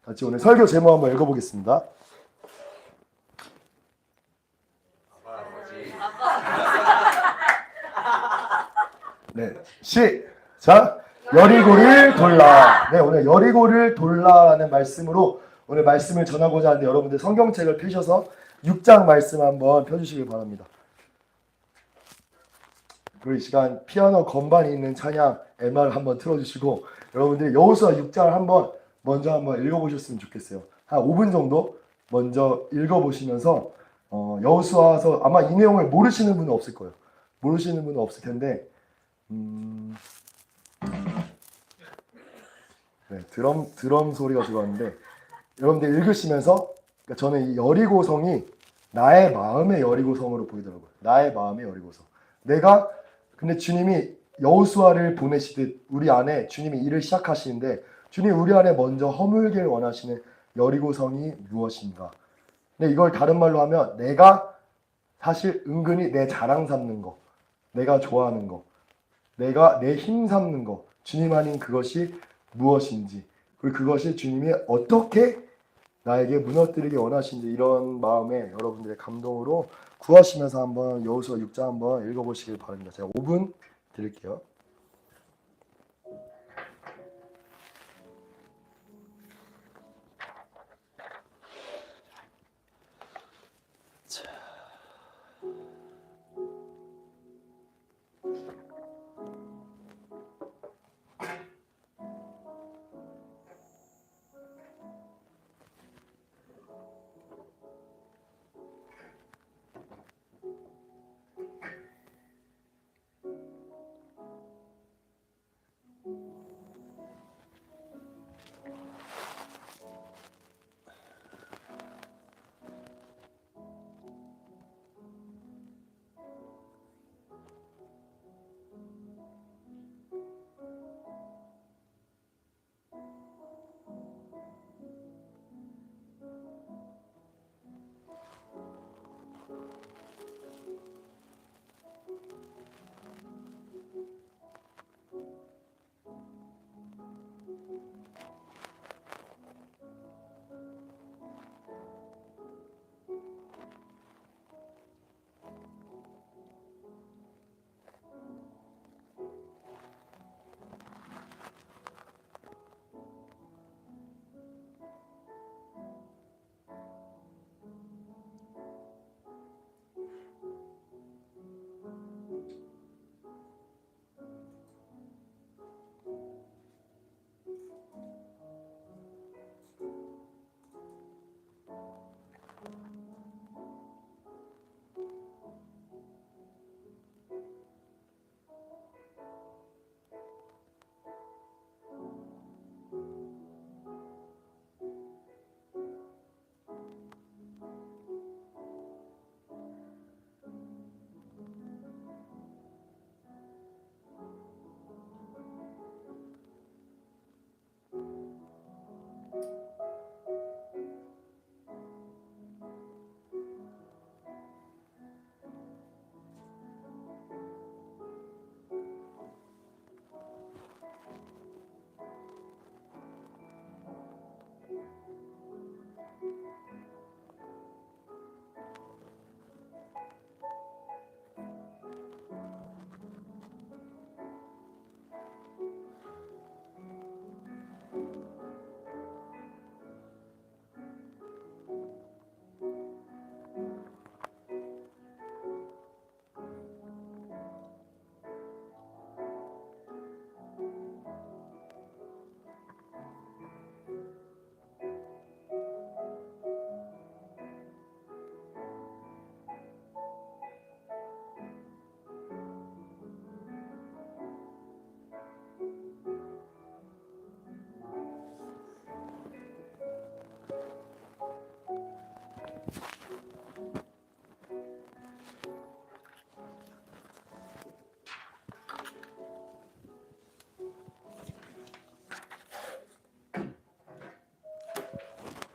같이 오늘 설교 제목 한번 읽어보겠습니다. 네, 시작. 여리고를 돌라. 네, 오늘 여리고를 돌라라는 말씀으로 오늘 말씀을 전하고자 하는데 여러분들 성경책을 펴셔서 6장 말씀 한번 펴주시길 바랍니다. 그리고 이 시간 피아노 건반이 있는 찬양 MR 한번 틀어주시고 여러분들이 여호수아 6장을 먼저 한번 읽어보셨으면 좋겠어요. 한 5분 정도 먼저 읽어보시면서 여호수아서 아마 이 내용을 모르시는 분은 없을 거예요. 모르시는 분은 없을 텐데 네, 드럼 소리가 들어왔는데 여러분들 읽으시면서 그러니까 저는 이 여리고성이 나의 마음의 여리고성으로 보이더라고요. 나의 마음의 여리고성. 근데 주님이 여호수아를 보내시듯 우리 안에 주님이 일을 시작하시는데 주님 우리 안에 먼저 허물길 원하시는 여리고성이 무엇인가? 근데 이걸 다른 말로 하면 내가 사실 은근히 내 자랑 삼는 거, 내가 좋아하는 거, 내가 내 힘 삼는 거, 주님 아닌 그것이 무엇인지, 그리고 그것이 주님이 어떻게 나에게 무너뜨리기 원하시는지 이런 마음에 여러분들의 감동으로 구하시면서 한번 여호수아 6장 한번 읽어보시길 바랍니다. 제가 5분 드릴게요.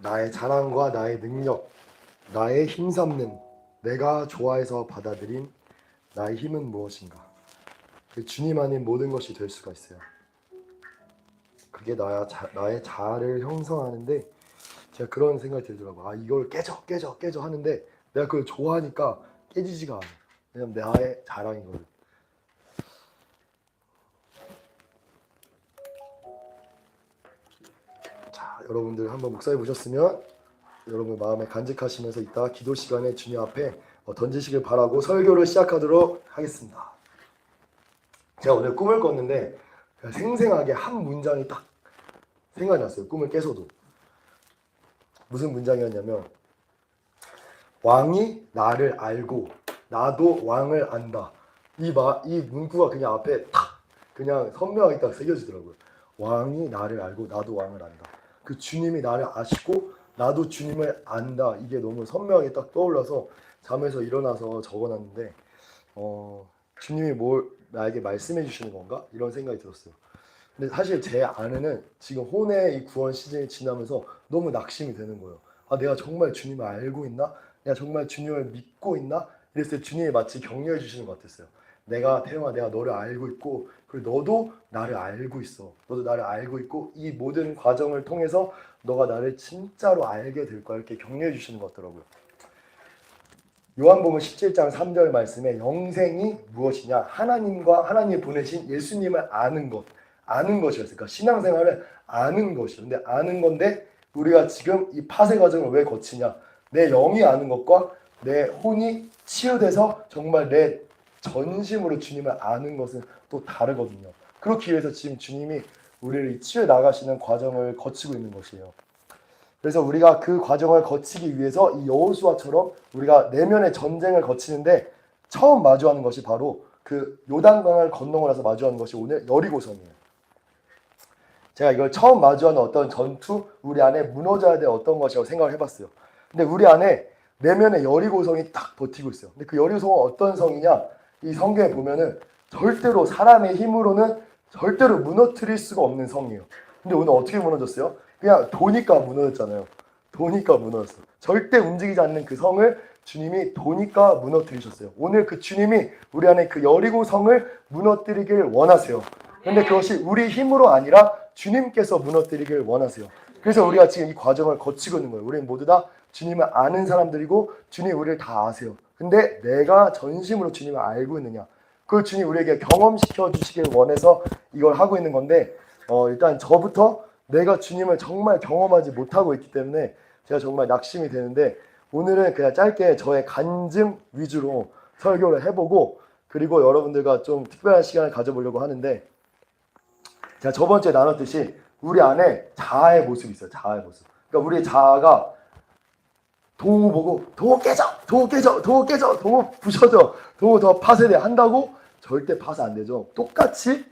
나의 자랑과 나의 능력, 나의 힘삼는, 내가 좋아해서 받아들인 나의 힘은 무엇인가? 그 주님 아닌 모든 것이 될 수가 있어요. 그게 나의 자아를 형성하는데 제가 그런 생각이 들더라고요. 아, 이걸 깨져 하는데 내가 그걸 좋아하니까 깨지지가 않아. 왜냐면 나의 자랑이거든. 자, 여러분들 한번 묵상해 보셨으면 여러분 마음에 간직하시면서 이따 기도 시간에 주님 앞에 던지시길 바라고 설교를 시작하도록 하겠습니다. 제가 오늘 꿈을 꿨는데 생생하게 한 문장이 딱 생각이 났어요. 꿈을 깨서도. 무슨 문장이었냐면 왕이 나를 알고 나도 왕을 안다. 이 문구가 그냥 앞에 탁 그냥 선명하게 딱 새겨지더라고요. 왕이 나를 알고 나도 왕을 안다. 그 주님이 나를 아시고 나도 주님을 안다. 이게 너무 선명하게 딱 떠올라서 잠에서 일어나서 적어놨는데 주님이 뭘 나에게 말씀해 주시는 건가? 이런 생각이 들었어요. 근데 사실 제 안에는 지금 혼의 이 구원 시즌이 지나면서 너무 낙심이 되는 거예요. 아, 내가 정말 주님을 알고 있나? 내가 정말 주님을 믿고 있나? 이랬을 때 주님이 마치 격려해 주시는 것 같았어요. 태영아, 내가 너를 알고 있고 그리고 너도 나를 알고 있어. 너도 나를 알고 있고 이 모든 과정을 통해서 너가 나를 진짜로 알게 될 거야. 이렇게 격려해 주시는 것 같더라고요. 요한복음 17장 3절 말씀에 영생이 무엇이냐? 하나님이 보내신 예수님을 아는 것. 아는 것이었어요. 그러니까 신앙생활을 아는 것이요. 근데 아는 건데 우리가 지금 이 파쇄 과정을 왜 거치냐? 내 영이 아는 것과 내 혼이 치유돼서 정말 내 전심으로 주님을 아는 것은 또 다르거든요. 그렇기 위해서 지금 주님이 우리를 치유해 나가시는 과정을 거치고 있는 것이에요. 그래서 우리가 그 과정을 거치기 위해서 이 여호수아처럼 우리가 내면의 전쟁을 거치는데 처음 마주하는 것이 바로 그 요단강을 건너고 나서 마주하는 것이 오늘 여리고성이에요. 제가 이걸 처음 마주하는 어떤 전투, 우리 안에 무너져야 될 어떤 것이라고 생각을 해봤어요. 근데 우리 안에 내면의 여리고성이 딱 버티고 있어요. 근데 그 여리고성은 어떤 성이냐? 이 성경에 보면은 절대로 사람의 힘으로는 절대로 무너뜨릴 수가 없는 성이에요. 근데 오늘 어떻게 무너졌어요? 그냥 도니까 무너졌잖아요. 도니까 무너졌어. 절대 움직이지 않는 그 성을 주님이 도니까 무너뜨리셨어요. 오늘 그 주님이 우리 안에 그 여리고 성을 무너뜨리길 원하세요. 근데 그것이 우리 힘으로 아니라 주님께서 무너뜨리길 원하세요. 그래서 우리가 지금 이 과정을 거치고 있는 거예요. 우리는 모두 다 주님을 아는 사람들이고 주님이 우리를 다 아세요. 근데 내가 전심으로 주님을 알고 있느냐? 그걸 주님 우리에게 경험시켜 주시길 원해서 이걸 하고 있는 건데 일단 저부터 내가 주님을 정말 경험하지 못하고 있기 때문에 제가 정말 낙심이 되는데 오늘은 그냥 짧게 저의 간증 위주로 설교를 해보고 그리고 여러분들과 좀 특별한 시간을 가져보려고 하는데 제가 저번 주에 나눴듯이 우리 안에 자아의 모습이 있어요. 자아의 모습. 그러니까 우리의 자아가 동호 보고 동호 깨져, 동호 부셔져, 동호 더 파쇄돼 한다고 절대 파쇄 안 되죠. 똑같이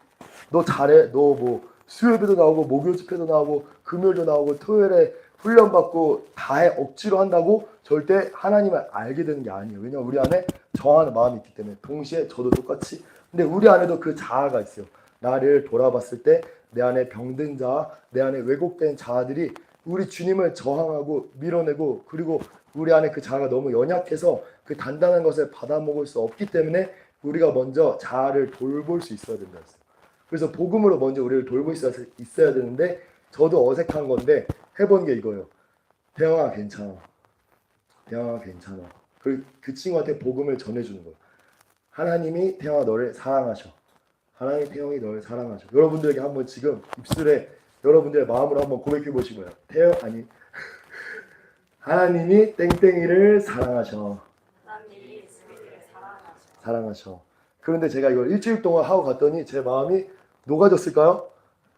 너 잘해, 너 뭐 수요일에도 나오고 목요일 집회도 나오고 금요일도 나오고 토요일에 훈련받고 다해 억지로 한다고 절대 하나님을 알게 되는 게 아니에요. 왜냐면 우리 안에 정하는 마음이 있기 때문에 동시에 저도 똑같이 근데 우리 안에도 그 자아가 있어요. 나를 돌아봤을 때 내 안에 병든 자아, 내 안에 왜곡된 자아들이 우리 주님을 저항하고 밀어내고 그리고 우리 안에 그 자아가 너무 연약해서 그 단단한 것을 받아먹을 수 없기 때문에 우리가 먼저 자아를 돌볼 수 있어야 된다 했어요. 그래서 복음으로 먼저 우리를 돌고 있어야 되는데 저도 어색한 건데 해본 게 이거예요. 태영아 괜찮아. 태영아 괜찮아. 그 친구한테 복음을 전해주는 거예요. 하나님이 태영아 너를 사랑하셔. 하나님 태영이 너를 사랑하셔. 여러분들에게 한번 지금 입술에 여러분들의 마음으로 한번 고백해 보시고요. 하나님이 땡땡이를 사랑하셔. 사랑하셔. 그런데 제가 이걸 일주일 동안 하고 갔더니 제 마음이 녹아졌을까요?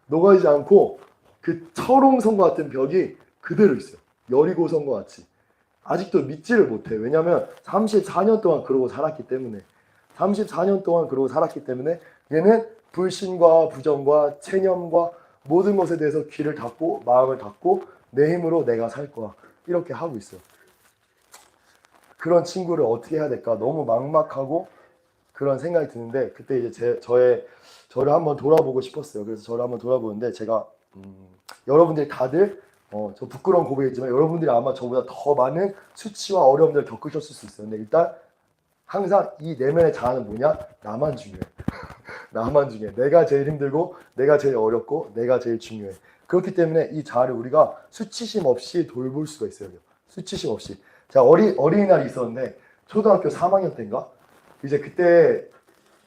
녹아지지 않고 그 철옹성과 같은 벽이 그대로 있어요. 여리고성과 같이. 아직도 믿지를 못해. 왜냐하면 34년 동안 그러고 살았기 때문에. 34년 동안 그러고 살았기 때문에 얘는 불신과 부정과 체념과 모든 것에 대해서 귀를 닫고 마음을 닫고 내 힘으로 내가 살 거야. 이렇게 하고 있어요. 그런 친구를 어떻게 해야 될까? 너무 막막하고 그런 생각이 드는데 그때 이제 저를 한번 돌아보고 싶었어요. 그래서 저를 한번 돌아보는데 제가 여러분들이 다들 저 부끄러운 고백이지만 여러분들이 아마 저보다 더 많은 수치와 어려움들을 겪으셨을 수 있어요. 근데 일단 항상 이 내면의 자아는 뭐냐? 나만 중요해. 나만 중요해. 내가 제일 힘들고 내가 제일 어렵고 내가 제일 중요해. 그렇기 때문에 이 자아를 우리가 수치심 없이 돌볼 수가 있어요. 수치심 없이. 제가 어린이날이 있었는데 초등학교 3학년 때인가? 이제 그때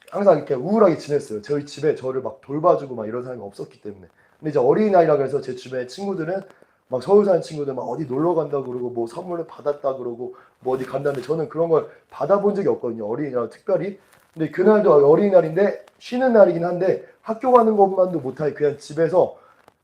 항상 이렇게 우울하게 지냈어요. 저희 집에 저를 막 돌봐주고 막 이런 사람이 없었기 때문에. 근데 이제 어린이날이라 해서 제 주변에 친구들은 막 서울 사는 친구들 막 어디 놀러 간다 그러고 뭐 선물을 받았다 그러고 뭐 어디 간다는데 저는 그런 걸 받아본 적이 없거든요. 어린이날 특별히. 근데 그날도 어린이날인데 쉬는 날이긴 한데 학교 가는 것만도 못하게 그냥 집에서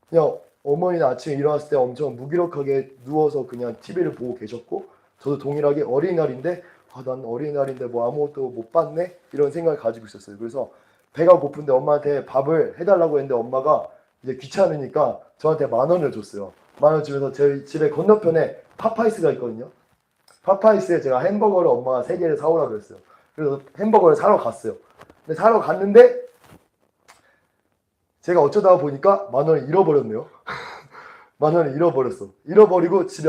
그냥 어머니는 아침에 일어났을 때 엄청 무기력하게 누워서 그냥 TV를 보고 계셨고 저도 동일하게 어린이날인데 난 어린이날인데 뭐 아무것도 못 봤네? 이런 생각을 가지고 있었어요. 그래서 배가 고픈데 엄마한테 밥을 해달라고 했는데 엄마가 이제 귀찮으니까 저한테 10,000원을 줬어요. 10,000원 주면서 저희 집에 건너편에 파파이스가 있거든요. 파파이스에 제가 햄버거를 엄마가 3개를 사오라고 했어요. 그래서 햄버거를 사러 갔어요. 근데 사러 갔는데 제가 어쩌다 보니까 10,000원을 잃어버렸네요. 10,000원을 잃어버렸어. 잃어버리고 집에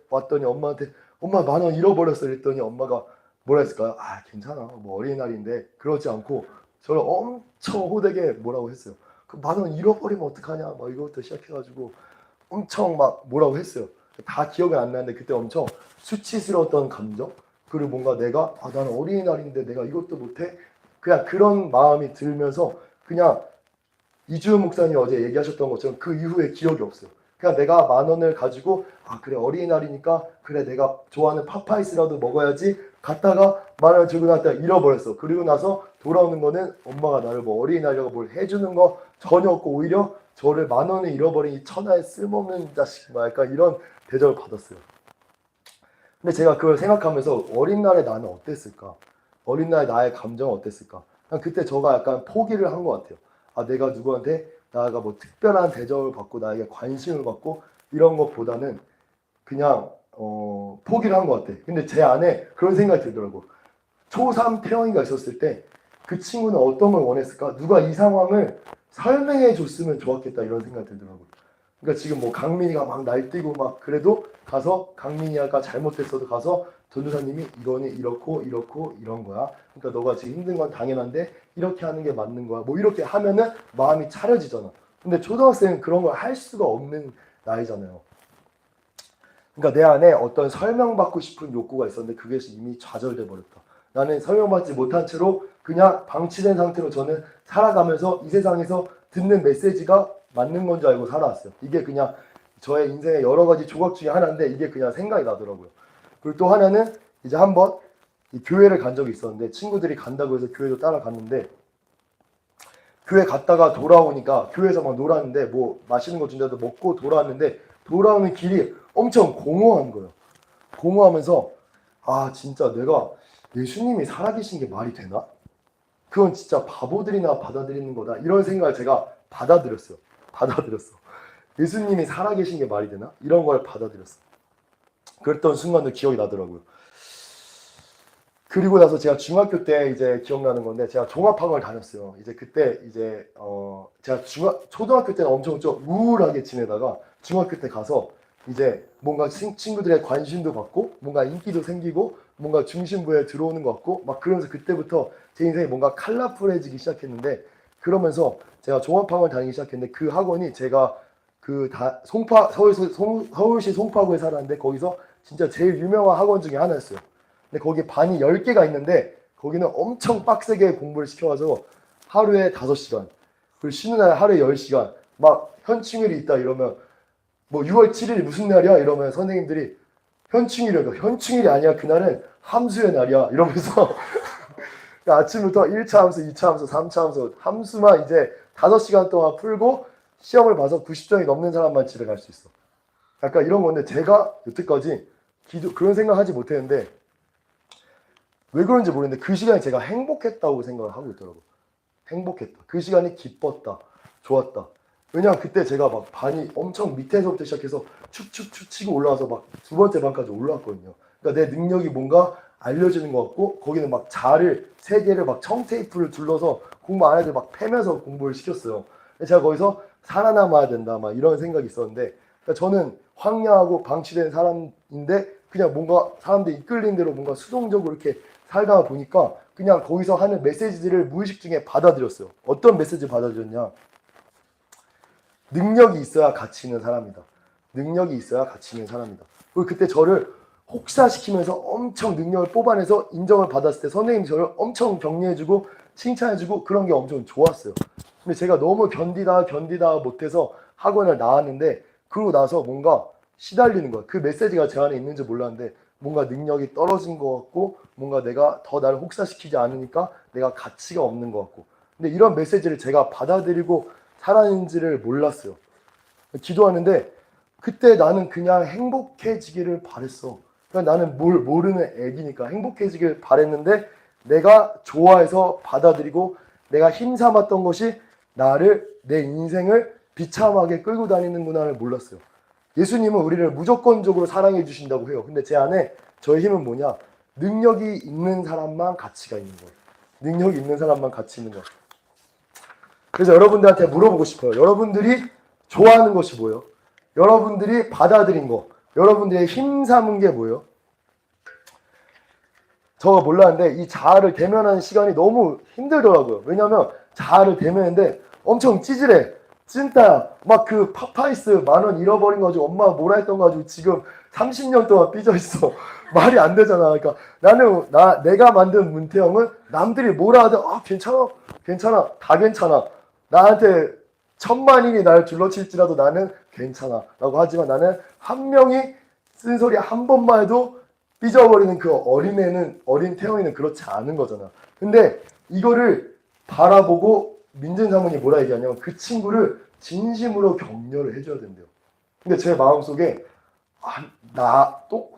왔더니 엄마한테 엄마 10,000원 잃어버렸어. 그랬더니 엄마가 뭐라 했을까요? 괜찮아. 뭐 어린이날인데 그러지 않고 저를 엄청 호되게 뭐라고 했어요. 그 10,000원 잃어버리면 어떡하냐. 막 이거부터 시작해가지고 엄청 막 뭐라고 했어요. 다 기억이 안 나는데 그때 엄청 수치스러웠던 감정 그리고 뭔가 내가 나는 어린이날인데 내가 이것도 못해? 그냥 그런 마음이 들면서 그냥 이주연 목사님 어제 얘기하셨던 것처럼 그 이후에 기억이 없어요. 그냥 내가 10,000원을 가지고 그래 어린이날이니까 그래 내가 좋아하는 파파이스라도 먹어야지 갔다가 10,000원 주고 나다가 잃어버렸어. 그리고 나서 돌아오는 거는 엄마가 나를 뭐 어린이날이라고 뭘 해주는 거 전혀 없고 오히려 저를 10,000원을 잃어버린 이 천하의 쓸모없는 자식 막 약간 이런 대접을 받았어요. 근데 제가 그걸 생각하면서 어린 날에 나는 어땠을까? 어린 날에 나의 감정은 어땠을까? 그때 저가 약간 포기를 한 것 같아요. 내가 누구한테 나가 뭐 특별한 대접을 받고 나에게 관심을 받고 이런 것보다는 그냥 포기를 한 것 같아. 근데 제 안에 그런 생각이 들더라고. 초3 태영이가 있었을 때 그 친구는 어떤 걸 원했을까? 누가 이 상황을 설명해 줬으면 좋았겠다 이런 생각이 들더라고. 그러니까 지금 뭐 강민이가 막 날뛰고 막 그래도 가서 강민이가 잘못됐어도 가서 전도사님이 이거는 이렇고 이렇고 이런 거야. 그러니까 너가 지금 힘든 건 당연한데 이렇게 하는 게 맞는 거야. 뭐 이렇게 하면은 마음이 차려지잖아. 근데 초등학생은 그런 걸 할 수가 없는 나이잖아요. 그러니까 내 안에 어떤 설명받고 싶은 욕구가 있었는데 그게 이미 좌절돼 버렸다. 나는 설명받지 못한 채로 그냥 방치된 상태로 저는 살아가면서 이 세상에서 듣는 메시지가 맞는 건 줄 알고 살아왔어요. 이게 그냥 저의 인생의 여러 가지 조각 중에 하나인데 이게 그냥 생각이 나더라고요. 그리고 또 하나는 이제 한번 교회를 간 적이 있었는데 친구들이 간다고 해서 교회도 따라갔는데 교회 갔다가 돌아오니까 교회에서 막 놀았는데 뭐 맛있는 거 준다도 먹고 돌아왔는데 돌아오는 길이 엄청 공허한 거예요. 공허하면서 진짜 내가 예수님이 살아계신 게 말이 되나? 그건 진짜 바보들이나 받아들이는 거다. 이런 생각을 제가 받아들였어요. 예수님이 살아계신 게 말이 되나? 이런 걸 받아들였어. 그랬던 순간도 기억이 나더라고요. 그리고 나서 제가 중학교 때 이제 기억나는 건데 제가 종합학원을 다녔어요. 이제 그때 이제 제가 초등학교 때는 엄청 좀 우울하게 지내다가 중학교 때 가서 이제 뭔가 친구들의 관심도 받고 뭔가 인기도 생기고 뭔가 중심부에 들어오는 것 같고 막 그러면서 그때부터 제 인생이 뭔가 컬러풀해지기 시작했는데 그러면서 제가 종합학원 다니기 시작했는데 그 학원이 제가 서울시 송파구에 살았는데 거기서 진짜 제일 유명한 학원 중에 하나였어요. 근데 거기 반이 10개가 있는데 거기는 엄청 빡세게 공부를 시켜가지고 하루에 5시간 그리고 쉬는 날 하루에 10시간 막 현충일이 있다 이러면 뭐 6월 7일이 무슨 날이야? 이러면 선생님들이 현충일이야. 현충일이 아니야. 그날은 함수의 날이야. 이러면서 아침부터 1차 함수, 2차 함수, 3차 함수 함수만 이제 5시간 동안 풀고 시험을 봐서 90점이 넘는 사람만 집에 갈 수 있어. 약간 이런 건데 제가 여태까지 그런 생각 하지 못했는데 왜 그런지 모르겠는데 그 시간이 제가 행복했다고 생각을 하고 있더라고요. 행복했다. 그 시간이 기뻤다. 좋았다. 왜냐면 그때 제가 막 반이 엄청 밑에서부터 시작해서 축축축 치고 올라와서 막 2번째 반까지 올라왔거든요. 그러니까 내 능력이 뭔가 알려지는 것 같고 거기는 막 자를 3개를 막 청테이프를 둘러서 공부 안 해도 막 패면서 공부를 시켰어요. 제가 거기서 살아남아야 된다 막 이런 생각이 있었는데 그러니까 저는 황량하고 방치된 사람인데 그냥 뭔가 사람들이 이끌린 대로 뭔가 수동적으로 이렇게 살다 보니까 그냥 거기서 하는 메시지들을 무의식 중에 받아들였어요. 어떤 메시지 받아들였냐? 능력이 있어야 가치 있는 사람이다. 능력이 있어야 가치 있는 사람이다. 그리고 그때 저를 혹사시키면서 엄청 능력을 뽑아내서 인정을 받았을 때 선생님이 저를 엄청 격려해주고 칭찬해주고 그런 게 엄청 좋았어요. 근데 제가 너무 견디다 못해서 학원을 나왔는데 그러고 나서 뭔가 시달리는 거야. 그 메시지가 제 안에 있는지 몰랐는데 뭔가 능력이 떨어진 것 같고 뭔가 내가 더 나를 혹사시키지 않으니까 내가 가치가 없는 것 같고 근데 이런 메시지를 제가 받아들이고 살아는지를 몰랐어요. 기도하는데 그때 나는 그냥 행복해지기를 바랬어. 그러니까 나는 뭘 모르는 애기니까 행복해지길 바랬는데 내가 좋아해서 받아들이고 내가 힘삼았던 것이 나를 내 인생을 비참하게 끌고 다니는구나를 몰랐어요. 예수님은 우리를 무조건적으로 사랑해 주신다고 해요. 근데 제 안에 저의 힘은 뭐냐? 능력이 있는 사람만 가치가 있는 거예요. 능력이 있는 사람만 가치 있는 거예요. 그래서 여러분들한테 물어보고 싶어요. 여러분들이 좋아하는 것이 뭐예요? 여러분들이 받아들인 거, 여러분들이 힘삼은 게 뭐예요? 저가 몰랐는데 이 자아를 대면하는 시간이 너무 힘들더라고요. 왜냐면 자아를 대면했는데 엄청 찌질해. 찐따야. 막 그 파파이스 10,000원 잃어버린 거 가지고 엄마가 뭐라 했던 거 가지고 지금 30년 동안 삐져있어. 말이 안 되잖아. 그러니까 내가 만든 문태영은 남들이 뭐라 하든 괜찮아. 다 괜찮아. 나한테 10,000,000인이 날 둘러칠지라도 나는 괜찮아. 라고 하지만 나는 한 명이 쓴소리 한 번만 해도 삐져버리는 그 어린 태영이는 그렇지 않은 거잖아. 근데 이거를 바라보고 민준 사모님이 뭐라 얘기하냐면 그 친구를 진심으로 격려를 해줘야 된대요. 근데 제 마음속에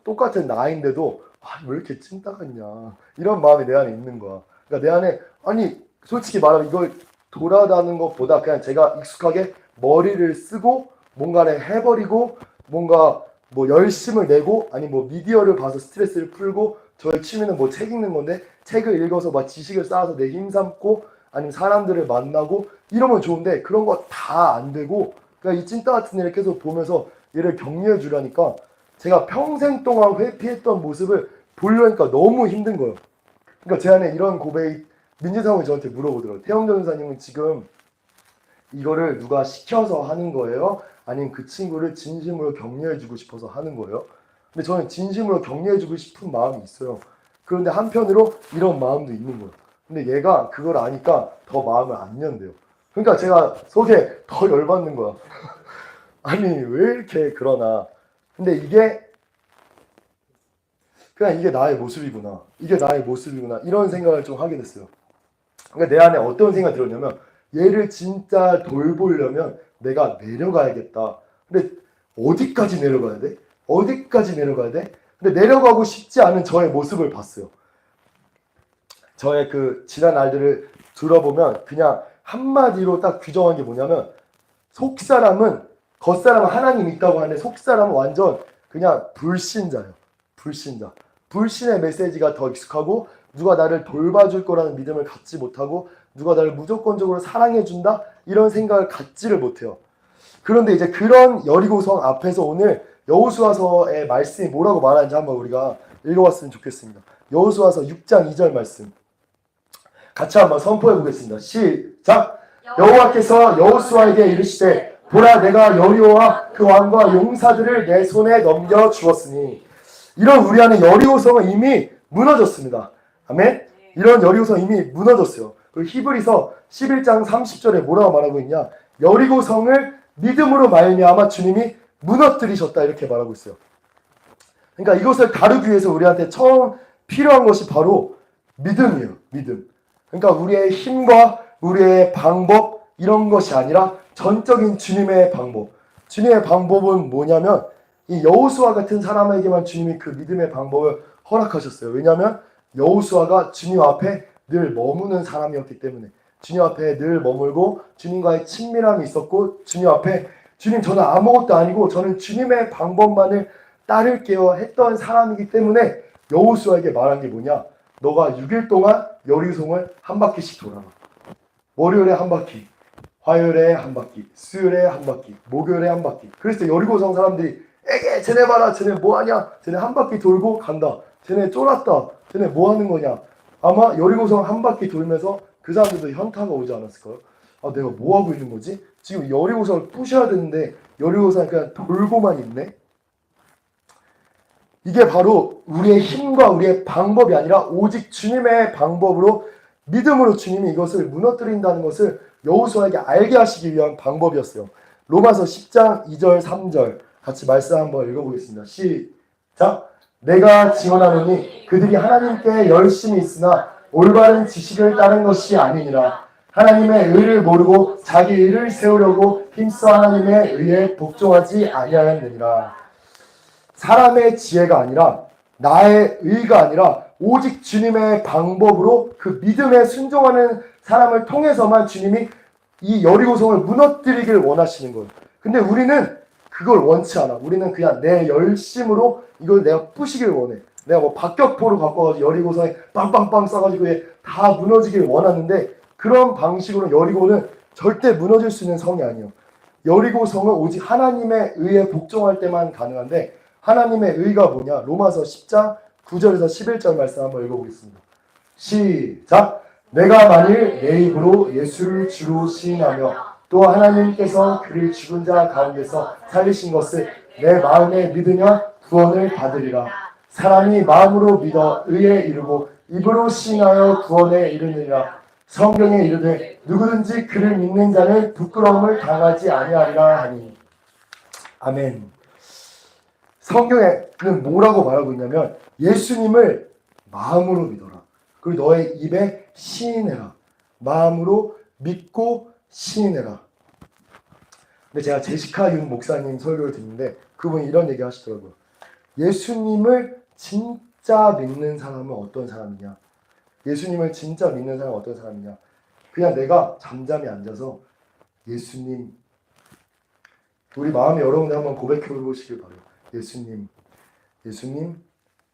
똑같은 나인데도 왜 이렇게 찐따 같냐 이런 마음이 내 안에 있는 거야. 그러니까 내 안에 아니 솔직히 말하면 이걸 돌아다는 것보다 그냥 제가 익숙하게 머리를 쓰고 뭔가를 해버리고 뭔가 뭐 열심을 내고 아니 뭐 미디어를 봐서 스트레스를 풀고 저의 취미는 뭐 책 읽는 건데 책을 읽어서 막 지식을 쌓아서 내 힘 삼고 아니면 사람들을 만나고 이러면 좋은데 그런 거 다 안 되고 그러니까 이 찐따 같은 애를 계속 보면서 얘를 격려해 주려니까 제가 평생 동안 회피했던 모습을 보려니까 너무 힘든 거예요. 그러니까 제 안에 이런 고백이 민지상이 저한테 물어보더라고요. 태영 전사님은 지금 이거를 누가 시켜서 하는 거예요? 아니면 그 친구를 진심으로 격려해주고 싶어서 하는 거예요? 근데 저는 진심으로 격려해주고 싶은 마음이 있어요. 그런데 한편으로 이런 마음도 있는 거예요. 근데 얘가 그걸 아니까 더 마음을 안 연대요. 그러니까 제가 속에 더 열받는 거야. 아니 왜 이렇게 그러나. 근데 그냥 이게 나의 모습이구나. 이게 나의 모습이구나. 이런 생각을 좀 하게 됐어요. 그러니까 내 안에 어떤 생각이 들었냐면 얘를 진짜 돌보려면 내가 내려가야겠다. 근데 어디까지 내려가야 돼? 어디까지 내려가야 돼? 근데 내려가고 싶지 않은 저의 모습을 봤어요. 저의 그 지난 날들을 들어보면 그냥 한마디로 딱 규정한 게 뭐냐면 속사람은 겉사람은 하나님 있다고 하는데 속사람은 완전 그냥 불신자예요. 불신자. 불신의 메시지가 더 익숙하고 누가 나를 돌봐줄 거라는 믿음을 갖지 못하고 누가 나를 무조건적으로 사랑해준다? 이런 생각을 갖지를 못해요. 그런데 이제 그런 여리고성 앞에서 오늘 여호수아서의 말씀이 뭐라고 말하는지 한번 우리가 읽어봤으면 좋겠습니다. 여호수아서 6장 2절 말씀 같이 한번 선포해 보겠습니다. 시작! 여호와께서 여호수아에게 이르시되 보라 내가 여리고와 그 왕과 용사들을 내 손에 넘겨주었으니 이런 우리 안에 여리고성은 이미 무너졌습니다. 아멘? 이런 여리고성 이미 무너졌어요. 그리고 히브리서 11장 30절에 뭐라고 말하고 있냐? 여리고성을 믿음으로 말미암아 주님이 무너뜨리셨다 이렇게 말하고 있어요. 그러니까 이것을 다루기 위해서 우리한테 처음 필요한 것이 바로 믿음이에요. 믿음. 그러니까 우리의 힘과 우리의 방법 이런 것이 아니라 전적인 주님의 방법. 주님의 방법은 뭐냐면 이 여호수아 같은 사람에게만 주님이 그 믿음의 방법을 허락하셨어요. 왜냐하면 여호수아가 주님 앞에 늘 머무는 사람이었기 때문에 주님 앞에 늘 머물고 주님과의 친밀함이 있었고 주님 앞에 주님 저는 아무것도 아니고 저는 주님의 방법만을 따를게요 했던 사람이기 때문에 여호수아에게 말한 게 뭐냐? 너가 6일 동안 여리고성을 한 바퀴씩 돌아라. 월요일에 한 바퀴, 화요일에 한 바퀴, 수요일에 한 바퀴, 목요일에 한 바퀴. 그래서 여리고성 사람들이 에게 쟤네 봐라 쟤네 뭐하냐? 쟤네 한 바퀴 돌고 간다. 쟤네 쫄았다. 쟤네 뭐하는 거냐? 아마 여리고성 한 바퀴 돌면서 그 사람들도 현타가 오지 않았을까요? 아, 내가 뭐 하고 있는 거지? 지금 여리고성을 부셔야 되는데 여리고성을 그냥 돌고만 있네. 이게 바로 우리의 힘과 우리의 방법이 아니라 오직 주님의 방법으로 믿음으로 주님이 이것을 무너뜨린다는 것을 여호수아에게 알게 하시기 위한 방법이었어요. 로마서 10장 2절 3절 같이 말씀 한번 읽어보겠습니다. 시작. 내가 증언하노니 그들이 하나님께 열심히 있으나 올바른 지식을 따른 것이 아니니라. 하나님의 의를 모르고 자기 의를 세우려고 힘써 하나님의 의에 복종하지 아니하였느니라. 사람의 지혜가 아니라 나의 의가 아니라 오직 주님의 방법으로 그 믿음에 순종하는 사람을 통해서만 주님이 이 여리고성을 무너뜨리길 원하시는 거예요. 근데 우리는 그걸 원치 않아. 우리는 그냥 내 열심으로 이걸 내가 부시길 원해. 내가 뭐 박격포로 갖고 와서 여리고성에 빵빵빵 쏴가지고 다 무너지길 원하는데 그런 방식으로 여리고는 절대 무너질 수 있는 성이 아니에요. 여리고성은 오직 하나님의 의에 복종할 때만 가능한데 하나님의 의가 뭐냐? 로마서 10장 9절에서 11절 말씀 한번 읽어보겠습니다. 시작! 내가 만일 내 입으로 예수를 주로 시인하며 또 하나님께서 그를 죽은 자 가운데서 살리신 것을 내 마음에 믿으며 구원을 받으리라. 사람이 마음으로 믿어 의에 이르고 입으로 시인하여 구원에 이르느니라. 성경에 이르되 누구든지 그를 믿는 자는 부끄러움을 당하지 아니하리라 하니. 아멘. 성경에는 뭐라고 말하고 있냐면 예수님을 마음으로 믿어라. 그리고 너의 입에 시인해라. 마음으로 믿고 시인해라. 근데 제가 제시카 윤 목사님 설교를 듣는데 그분이 이런 얘기 하시더라고요. 예수님을 진짜 믿는 사람은 어떤 사람이냐? 예수님을 진짜 믿는 사람은 어떤 사람이냐? 그냥 내가 잠잠히 앉아서 예수님, 우리 마음에 여러분들 한번 고백해 보시길 바래요. 예수님, 예수님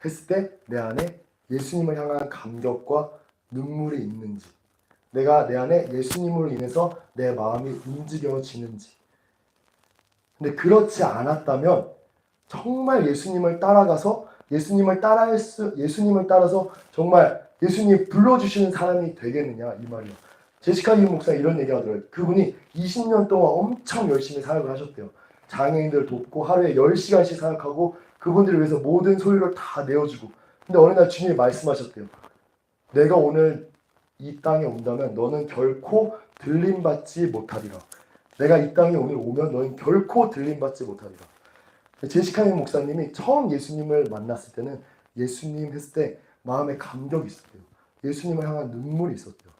했을 때 내 안에 예수님을 향한 감격과 눈물이 있는지, 내가 내 안에 예수님으로 인해서 내 마음이 움직여지는지. 근데 그렇지 않았다면 정말 예수님을 따라가서 예수님을 따라서 정말 예수님 불러주시는 사람이 되겠느냐 이 말이에요. 제시카 윤 목사 이런 얘기 하더라고요. 그분이 20년 동안 엄청 열심히 사역을 하셨대요. 장애인들 돕고 하루에 10시간씩 사역하고 그분들을 위해서 모든 소유를 다 내어주고. 근데 어느 날 주님이 말씀하셨대요. 내가 오늘 이 땅에 온다면 너는 결코 들림받지 못하리라. 내가 이 땅에 오늘 오면 너는 결코 들림받지 못하리라. 제시카님 목사님이 처음 예수님을 만났을 때는 예수님 했을 때 마음에 감격이 있었대요. 예수님을 향한 눈물이 있었대요.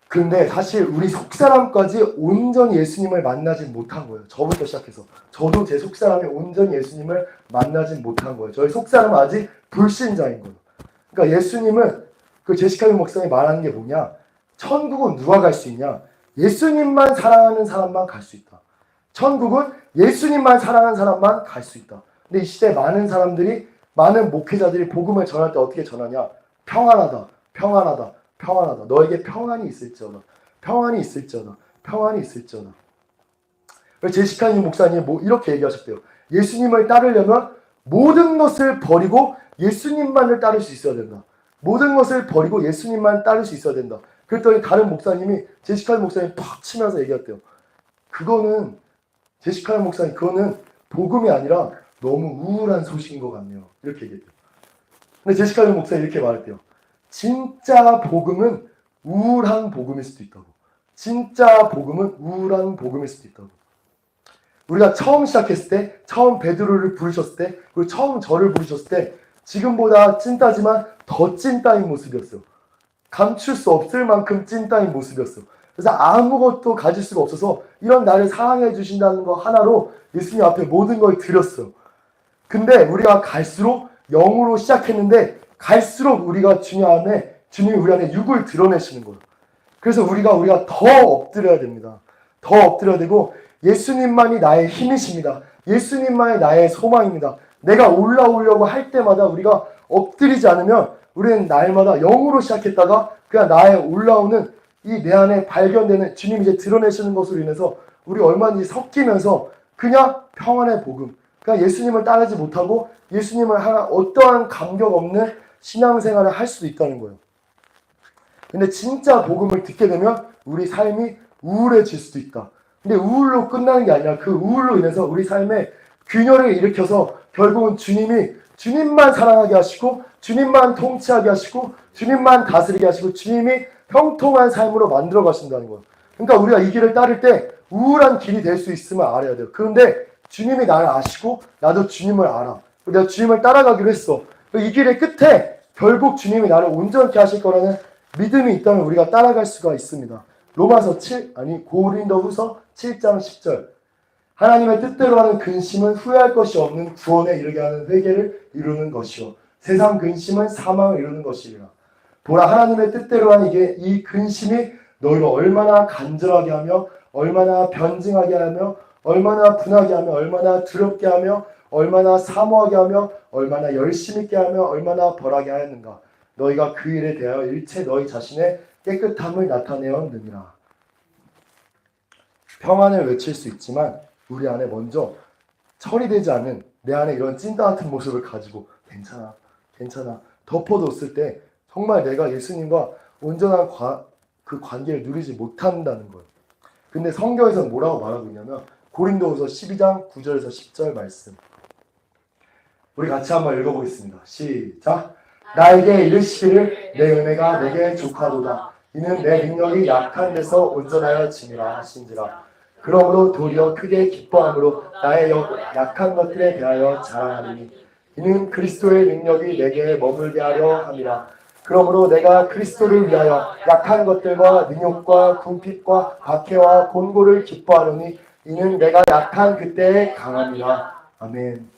근데 사실 우리 속사람까지 온전히 예수님을 만나지 못한 거예요. 저부터 시작해서. 저도 제 속사람이 온전히 예수님을 만나지 못한 거예요. 저희 속사람은 아직 불신자인 거예요. 그러니까 예수님은 그 제시카님 목사님이 말하는 게 뭐냐? 천국은 누가 갈 수 있냐? 예수님만 사랑하는 사람만 갈 수 있다. 천국은 예수님만 사랑하는 사람만 갈 수 있다. 근데 이 시대에 많은 사람들이, 많은 목회자들이 복음을 전할 때 어떻게 전하냐? 평안하다, 평안하다, 평안하다. 너에게 평안이 있을지어다. 평안이 있을지어다. 평안이 있을지어다. 제시카님 목사님이 이렇게 얘기하셨대요. 예수님을 따르려면 모든 것을 버리고 예수님만을 따를 수 있어야 된다. 모든 것을 버리고 예수님만 따를 수 있어야 된다. 그랬더니 다른 목사님이 제시카 목사님 팍 치면서 얘기했대요. 그거는 제시카 목사님 그거는 복음이 아니라 너무 우울한 소식인 것 같네요. 이렇게 얘기했대요. 근데 제시카 목사님 이렇게 말했대요. 진짜 복음은 우울한 복음일 수도 있다고. 진짜 복음은 우울한 복음일 수도 있다고. 우리가 처음 시작했을 때, 처음 베드로를 부르셨을 때, 그리고 처음 저를 부르셨을 때 지금보다 찐따지만 더 찐따인 모습이었어요. 감출 수 없을 만큼 찐따인 모습이었어요. 그래서 아무것도 가질 수가 없어서 이런 나를 사랑해 주신다는 거 하나로 예수님 앞에 모든 걸 드렸어요. 근데 우리가 갈수록 영으로 시작했는데 갈수록 우리가 주님 안에, 주님이 우리 안에 육을 드러내시는 거예요. 그래서 우리가 더 엎드려야 됩니다. 더 엎드려야 되고 예수님만이 나의 힘이십니다. 예수님만이 나의 소망입니다. 내가 올라오려고 할 때마다 우리가 엎드리지 않으면 우리는 날마다 영으로 시작했다가 그냥 나의 올라오는 이 내 안에 발견되는 주님이 이제 드러내시는 것으로 인해서 우리 얼마든지 섞이면서 그냥 평안의 복음, 그냥 예수님을 따르지 못하고 예수님을 향한 어떠한 감격 없는 신앙생활을 할 수도 있다는 거예요. 근데 진짜 복음을 듣게 되면 우리 삶이 우울해질 수도 있다. 근데 우울로 끝나는 게 아니라 그 우울로 인해서 우리 삶에 균열을 일으켜서 결국은 주님만 사랑하게 하시고 주님만 통치하게 하시고 주님만 다스리게 하시고 주님이 형통한 삶으로 만들어 가신다는 거예요. 그러니까 우리가 이 길을 따를 때 우울한 길이 될 수 있음을 알아야 돼요. 그런데 주님이 나를 아시고 나도 주님을 알아. 내가 주님을 따라가기로 했어. 이 길의 끝에 결국 주님이 나를 온전케 하실 거라는 믿음이 있다면 우리가 따라갈 수가 있습니다. 고린도후서 7장 10절. 하나님의 뜻대로 하는 근심은 후회할 것이 없는 구원에 이르게 하는 회개를 이루는 것이요 세상 근심은 사망을 이루는 것이니라. 보라, 하나님의 뜻대로 하는 이 근심이 너희를 얼마나 간절하게 하며 얼마나 변증하게 하며 얼마나 분하게 하며 얼마나 두렵게 하며 얼마나 사모하게 하며 얼마나 열심히 있게 하며 얼마나 벌하게 하였는가. 너희가 그 일에 대하여 일체 너희 자신의 깨끗함을 나타내었느니라. 평안을 외칠 수 있지만 우리 안에 먼저 처리되지 않은 내 안에 이런 찐따 같은 모습을 가지고 괜찮아 덮어뒀을 때 정말 내가 예수님과 온전한 그 관계를 누리지 못한다는 거예요. 근데 성경에서는 뭐라고 말하고 있냐면 고린도후서 12장 9절에서 10절 말씀, 우리 같이 한번 읽어보겠습니다. 시작. 나에게 이르시기를 내 은혜가 내게 족하도다. 이는 내 능력이 약한 데서 온전하여 짐이라 하신지라. 그러므로 도리어 크게 기뻐함으로 나의 약한 것들에 대하여 자랑하리니 이는 그리스도의 능력이 내게 머물게 하려 함이라. 그러므로 내가 그리스도를 위하여 약한 것들과 능욕과 궁핍과 박해와 곤고를 기뻐하노니 이는 내가 약한 그때에 강함이라. 아멘.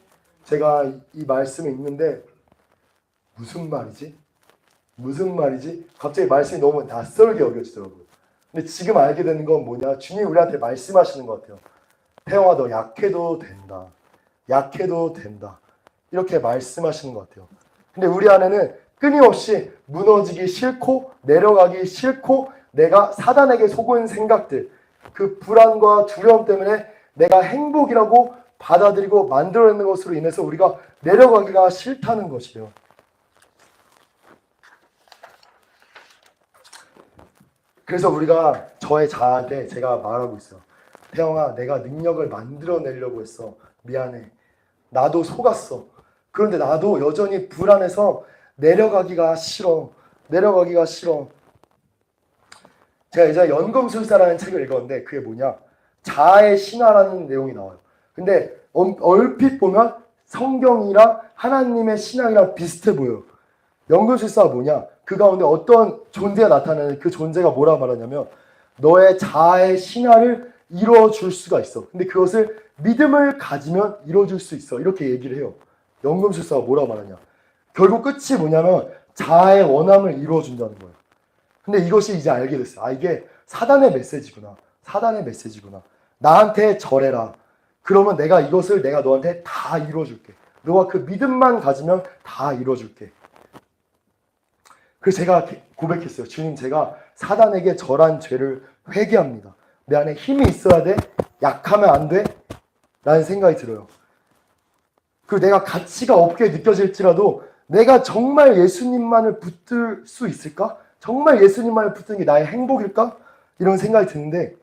제가 이 말씀을 읽는데 무슨 말이지? 갑자기 말씀이 너무 낯설게 여겨지더라고요. 근데 지금 알게 되는 건 뭐냐? 주님이 우리한테 말씀하시는 것 같아요. 태영아, 너 약해도 된다. 이렇게 말씀하시는 것 같아요. 근데 우리 안에는 끊임없이 무너지기 싫고 내려가기 싫고 내가 사단에게 속은 생각들, 그 불안과 두려움 때문에 내가 행복이라고 받아들이고 만들어내는 것으로 인해서 우리가 내려가기가 싫다는 것이에요. 그래서 우리가 저의 자아한테 제가 말하고 있어요. 태영아, 내가 능력을 만들어내려고 했어. 미안해. 나도 속았어. 그런데 나도 여전히 불안해서 내려가기가 싫어. 제가 예전에 연금술사라는 책을 읽었는데 그게 뭐냐? 자아의 신화라는 내용이 나와요. 근데 얼핏 보면 성경이랑 하나님의 신앙이랑 비슷해 보여요. 연금술사가 뭐냐? 그 가운데 어떤 존재가 나타나는 그 존재가 뭐라 말하냐면 너의 자아의 신화를 이루어줄 수가 있어. 근데 그것을 믿음을 가지면 이루어줄 수 있어. 이렇게 얘기를 해요. 연금술사가 뭐라 말하냐? 결국 끝이 뭐냐면 자아의 원함을 이루어준다는 거예요. 근데 이것이 이제 알게 됐어요. 이게 사단의 메시지구나. 나한테 절해라. 그러면 내가 이것을 내가 너한테 다 이루어줄게. 너가 그 믿음만 가지면 다 이루어줄게. 그래서 제가 고백했어요. 주님, 제가 사단에게 절한 죄를 회개합니다. 내 안에 힘이 있어야 돼? 약하면 안 돼? 라는 생각이 들어요. 그리고 내가 가치가 없게 느껴질지라도 내가 정말 예수님만을 붙들 수 있을까? 정말 예수님만을 붙드는 게 나의 행복일까? 이런 생각이 드는데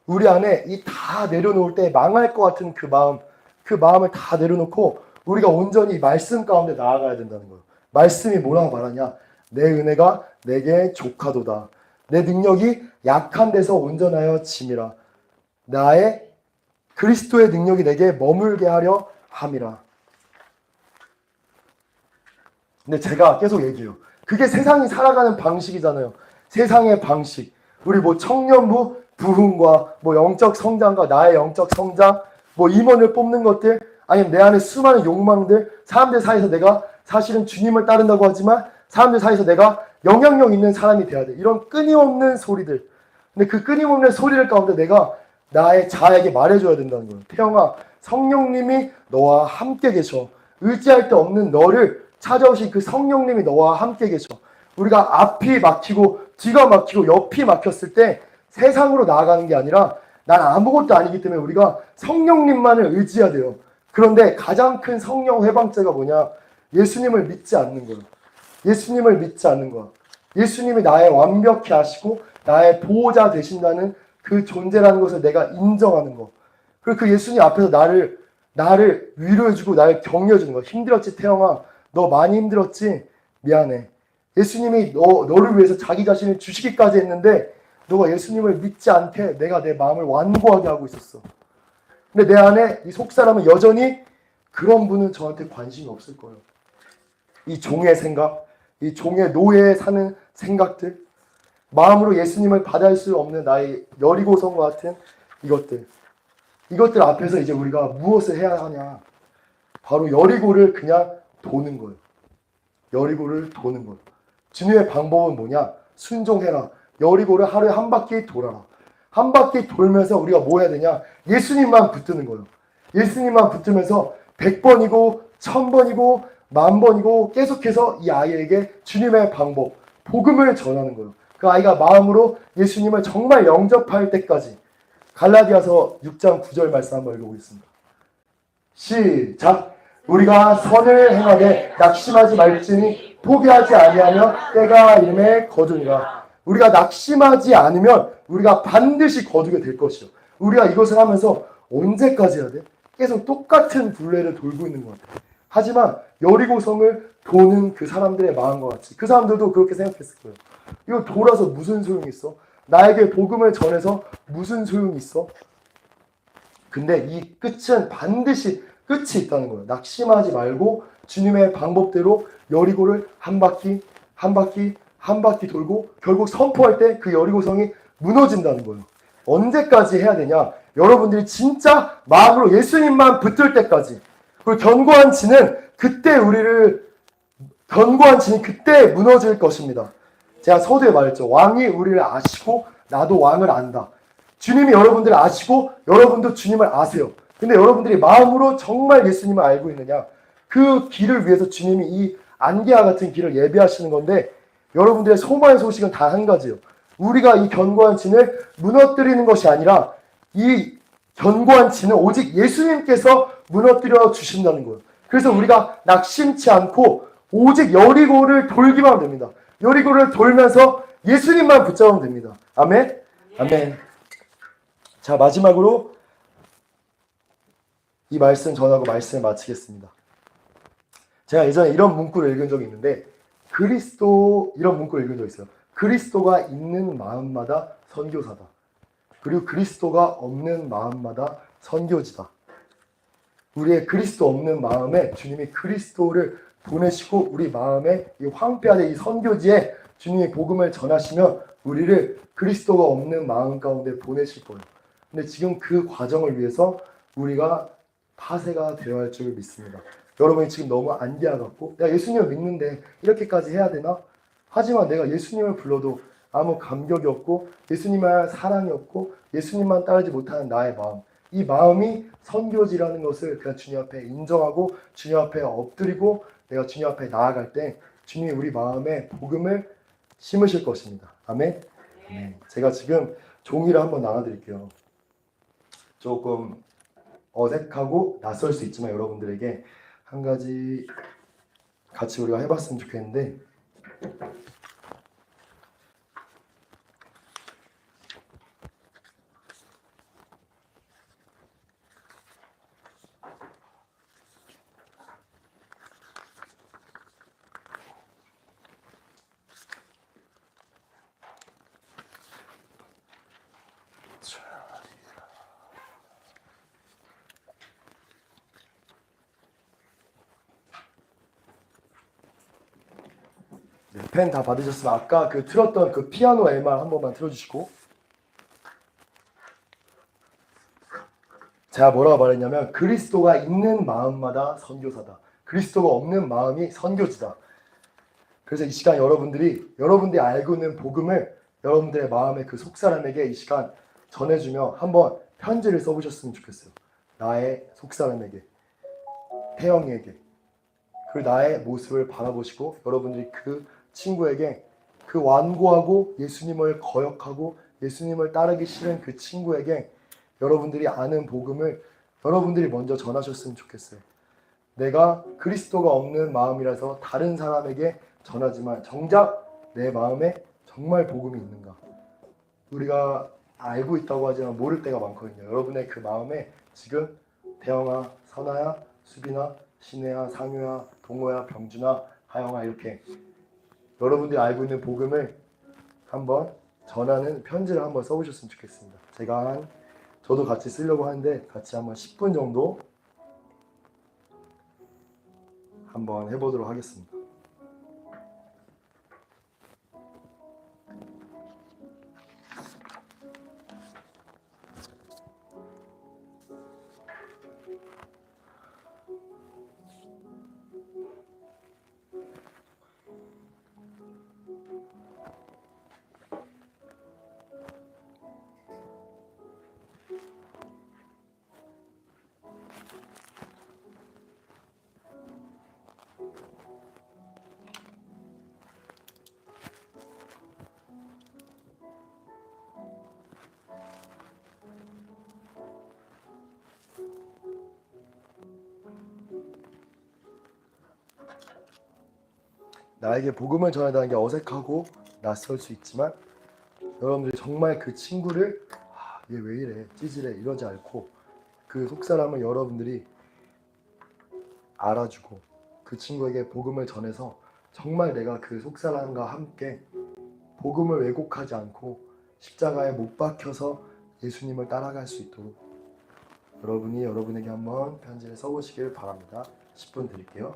우리 안에 이 다 내려놓을 때 망할 것 같은 그 마음을 다 내려놓고 우리가 온전히 말씀 가운데 나아가야 된다는 거예요. 말씀이 뭐라고 말하냐? 내 은혜가 내게 족하도다. 내 능력이 약한 데서 온전하여 짐이라. 나의 그리스도의 능력이 내게 머물게 하려 함이라. 근데 제가 계속 얘기해요. 그게 세상이 살아가는 방식이잖아요. 세상의 방식. 우리 청년부 부흥과 영적 성장과 나의 영적 성장, 임원을 뽑는 것들, 아니면 내 안에 수많은 욕망들, 사람들 사이에서 내가 사실은 주님을 따른다고 하지만 사람들 사이에서 내가 영향력 있는 사람이 돼야 돼. 이런 끊임없는 소리들. 근데 그 끊임없는 소리를 가운데 내가 나의 자아에게 말해줘야 된다는 거예요. 태영아, 성령님이 너와 함께 계셔. 의지할 데 없는 너를 찾아오신 그 성령님이 너와 함께 계셔. 우리가 앞이 막히고 뒤가 막히고 옆이 막혔을 때 세상으로 나아가는 게 아니라 난 아무것도 아니기 때문에 우리가 성령님만을 의지해야 돼요. 그런데 가장 큰 성령 회방죄가 뭐냐? 예수님을 믿지 않는 거예요. 예수님이 나의 완벽히 하시고 나의 보호자 되신다는 그 존재라는 것을 내가 인정하는 거. 그리고 그 예수님 앞에서 나를 위로해주고 나를 격려해주는 거. 힘들었지 태영아, 너 많이 힘들었지? 미안해. 예수님이 너를 위해서 자기 자신을 주시기까지 했는데 너가 예수님을 믿지 않게 내가 내 마음을 완고하게 하고 있었어. 근데 내 안에 이 속사람은 여전히 그런 분은 저한테 관심이 없을 거예요. 이 종의 생각, 이 종의 노예에 사는 생각들, 마음으로 예수님을 받아들 수 없는 나의 여리고성과 같은 이것들 앞에서 이제 우리가 무엇을 해야 하냐? 바로 여리고를 그냥 도는 거예요. 여리고를 도는 거예요. 주님의 방법은 뭐냐? 순종해라. 여리고를 하루에 한 바퀴 돌아라. 한 바퀴 돌면서 우리가 뭐 해야 되냐? 예수님만 붙드는 거예요. 예수님만 붙으면서 100번이고 1000번이고 10,000번이고 계속해서 이 아이에게 주님의 방법, 복음을 전하는 거예요. 그 아이가 마음으로 예수님을 정말 영접할 때까지. 갈라디아서 6장 9절 말씀 한번 읽어보겠습니다. 시작! 우리가 선을 행하되 낙심하지 말지니 포기하지 아니하며 때가 이름에 거두니라. 우리가 낙심하지 않으면 우리가 반드시 거두게 될 것이요. 우리가 이것을 하면서 언제까지 해야 돼? 계속 똑같은 굴레를 돌고 있는 것 같아. 하지만 여리고성을 도는 그 사람들의 마음과 같이 그 사람들도 그렇게 생각했을 거예요. 이거 돌아서 무슨 소용이 있어? 나에게 복음을 전해서 무슨 소용이 있어? 근데 이 끝은 반드시 끝이 있다는 거예요. 낙심하지 말고 주님의 방법대로 여리고를 한 바퀴 돌고 결국 선포할 때 그 여리고성이 무너진다는 거예요. 언제까지 해야 되냐? 여러분들이 진짜 마음으로 예수님만 붙들 때까지. 그리고 견고한 진은 그때 무너질 것입니다. 제가 서두에 말했죠. 왕이 우리를 아시고 나도 왕을 안다. 주님이 여러분들을 아시고 여러분도 주님을 아세요. 근데 여러분들이 마음으로 정말 예수님을 알고 있느냐? 그 길을 위해서 주님이 이 안개와 같은 길을 예비하시는 건데 여러분들의 소망의 소식은 다 한 가지예요. 우리가 이 견고한 진을 무너뜨리는 것이 아니라 이 견고한 진은 오직 예수님께서 무너뜨려 주신다는 거예요. 그래서 우리가 낙심치 않고 오직 여리고를 돌기만 하면 됩니다. 여리고를 돌면서 예수님만 붙잡으면 됩니다. 아멘? 아멘. 자, 마지막으로 이 말씀 전하고 말씀을 마치겠습니다. 제가 예전에 이런 문구를 읽은 적이 있는데 이런 문구를 읽은 적이 있어요. 그리스도가 있는 마음마다 선교사다. 그리고 그리스도가 없는 마음마다 선교지다. 우리의 그리스도 없는 마음에 주님이 그리스도를 보내시고 우리 마음에 이 황폐화된 이 선교지에 주님이 복음을 전하시면 우리를 그리스도가 없는 마음 가운데 보내실 거예요. 근데 지금 그 과정을 위해서 우리가 파쇄가 되어야 할 줄 믿습니다. 여러분이 지금 너무 안개와 같고 내가 예수님을 믿는데 이렇게까지 해야 되나? 하지만 내가 예수님을 불러도 아무 감격이 없고 예수님만 사랑이 없고 예수님만 따르지 못하는 나의 마음, 이 마음이 선교지라는 것을 그냥 주님 앞에 인정하고 주님 앞에 엎드리고 내가 주님 앞에 나아갈 때 주님이 우리 마음에 복음을 심으실 것입니다. 아멘? 네. 제가 지금 종이를 한번 나눠드릴게요. 조금 어색하고 낯설 수 있지만 여러분들에게 한 가지 같이 우리가 해봤으면 좋겠는데 펜 다 받으셨으면 아까 그 틀었던 그 피아노 MR 한 번만 틀어주시고 제가 뭐라고 말했냐면 그리스도가 있는 마음마다 선교사다. 그리스도가 없는 마음이 선교지다. 그래서 이 시간 여러분들이 알고 있는 복음을 여러분들의 마음의 그 속사람에게 이 시간 전해주며 한번 편지를 써보셨으면 좋겠어요. 나의 속사람에게, 태영이에게 그 나의 모습을 바라보시고 여러분들이 그 친구에게 그 완고하고 예수님을 거역하고 예수님을 따르기 싫은 그 친구에게 여러분들이 아는 복음을 여러분들이 먼저 전하셨으면 좋겠어요. 내가 그리스도가 없는 마음이라서 다른 사람에게 전하지만 정작 내 마음에 정말 복음이 있는가? 우리가 알고 있다고 하지만 모를 때가 많거든요. 여러분의 그 마음에 지금 대영아, 선아야, 수빈아, 신혜야, 상유야, 동호야, 병준아, 하영아 이렇게 여러분들이 알고 있는 복음을 한번 전하는 편지를 한번 써보셨으면 좋겠습니다. 저도 같이 쓰려고 하는데 같이 한번 10분 정도 한번 해보도록 하겠습니다. 나에게 복음을 전하다는 게 어색하고 낯설 수 있지만 여러분들이 정말 그 친구를 얘 왜 이래 찌질해 이러지 않고 그 속사람을 여러분들이 알아주고 그 친구에게 복음을 전해서 정말 내가 그 속사람과 함께 복음을 왜곡하지 않고 십자가에 못 박혀서 예수님을 따라갈 수 있도록 여러분이 여러분에게 한번 편지를 써보시길 바랍니다. 10분 드릴게요.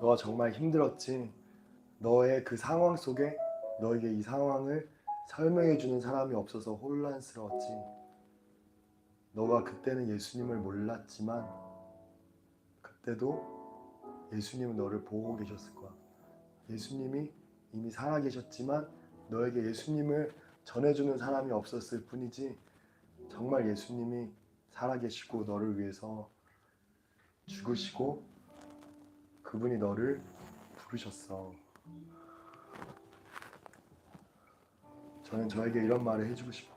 너가 정말 힘들었지. 너의 그 상황 속에 너에게 이 상황을 설명해 주는 사람이 없어서 혼란스러웠지. 너가 그때는 예수님을 몰랐지만 그때도 예수님은 너를 보고 계셨을 거야. 예수님이 이미 살아계셨지만 너에게 예수님을 전해주는 사람이 없었을 뿐이지 정말 예수님이 살아계시고 너를 위해서 죽으시고 그분이 너를 부르셨어. 저는 저에게 이런 말을 해주고 싶어요.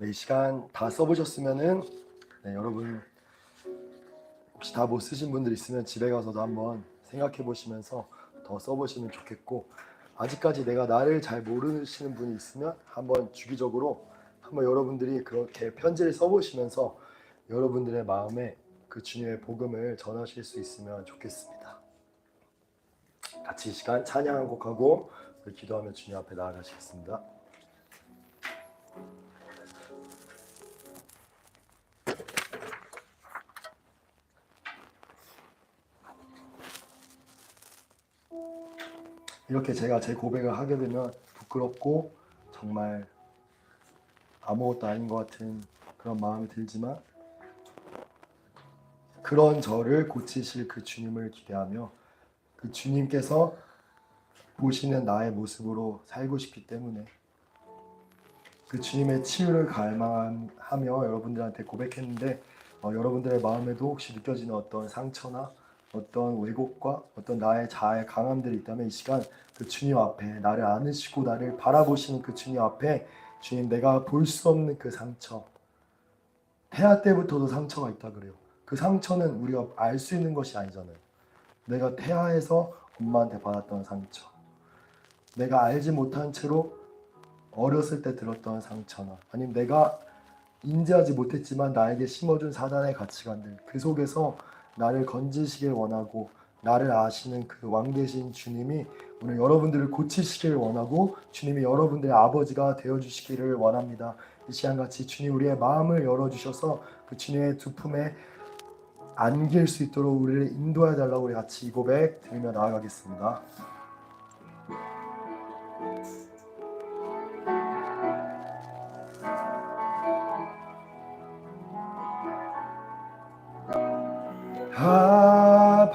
이 시간 다 써보셨으면은 여러분 혹시 다 못 쓰신 분들 있으면 집에 가서도 한번 생각해 보시면서 더 써보시면 좋겠고, 아직까지 내가 나를 잘 모르시는 분이 있으면 한번 주기적으로 한번 여러분들이 그렇게 편지를 써보시면서 여러분들의 마음에 그 주님의 복음을 전하실 수 있으면 좋겠습니다. 같이 이 시간 찬양 한 곡하고 기도하며 주님 앞에 나아가시겠습니다. 이렇게 제가 제 고백을 하게 되면 부끄럽고 정말 아무것도 아닌 것 같은 그런 마음이 들지만, 그런 저를 고치실 그 주님을 기대하며 그 주님께서 보시는 나의 모습으로 살고 싶기 때문에 그 주님의 치유를 갈망하며 여러분들한테 고백했는데, 여러분들의 마음에도 혹시 느껴지는 어떤 상처나 어떤 왜곡과 어떤 나의 자아의 강함들이 있다면 이 시간 그 주님 앞에, 나를 안으시고 나를 바라보시는 그 주님 앞에, 주님, 내가 볼 수 없는 그 상처, 태아 때부터도 상처가 있다 그래요. 그 상처는 우리가 알 수 있는 것이 아니잖아요. 내가 태아에서 엄마한테 받았던 상처, 내가 알지 못한 채로 어렸을 때 들었던 상처나, 아니면 내가 인지하지 못했지만 나에게 심어준 사단의 가치관들, 그 속에서 나를 건지시길 원하고 나를 아시는 그 왕 되신 주님이 오늘 여러분들을 고치시길 원하고 주님이 여러분들의 아버지가 되어주시기를 원합니다. 이 시간 같이 주님 우리의 마음을 열어주셔서 그 주님의 두 품에 안길 수 있도록 우리를 인도해 달라고 우리 같이 이 고백 드리며 나아가겠습니다.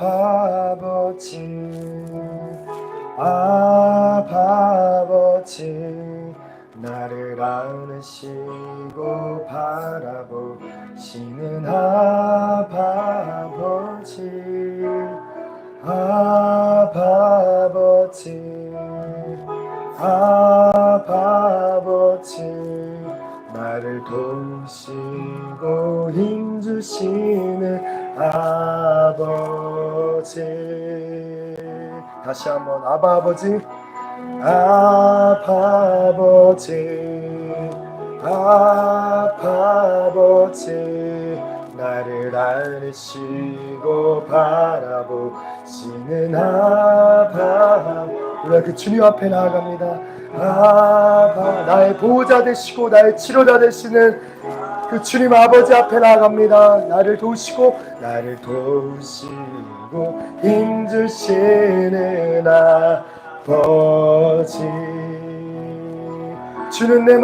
아버지, 아버지, 나를 안으시고 바라보시는 아버지, 아버지, 아버지, 나를 도우시고 힘주시는 아버지. 다시 한번 아버지, 아버지, 아버지, 나를 안으시고 바라보시는 아버지. 우리가 그 주님 앞에 나아갑니다. 나의 보호자 되시고 나의 치료자 되시는 그 주님 아버지 앞에 나아갑니다. 나를 도우시고 힘주시는 아버지. 주는 내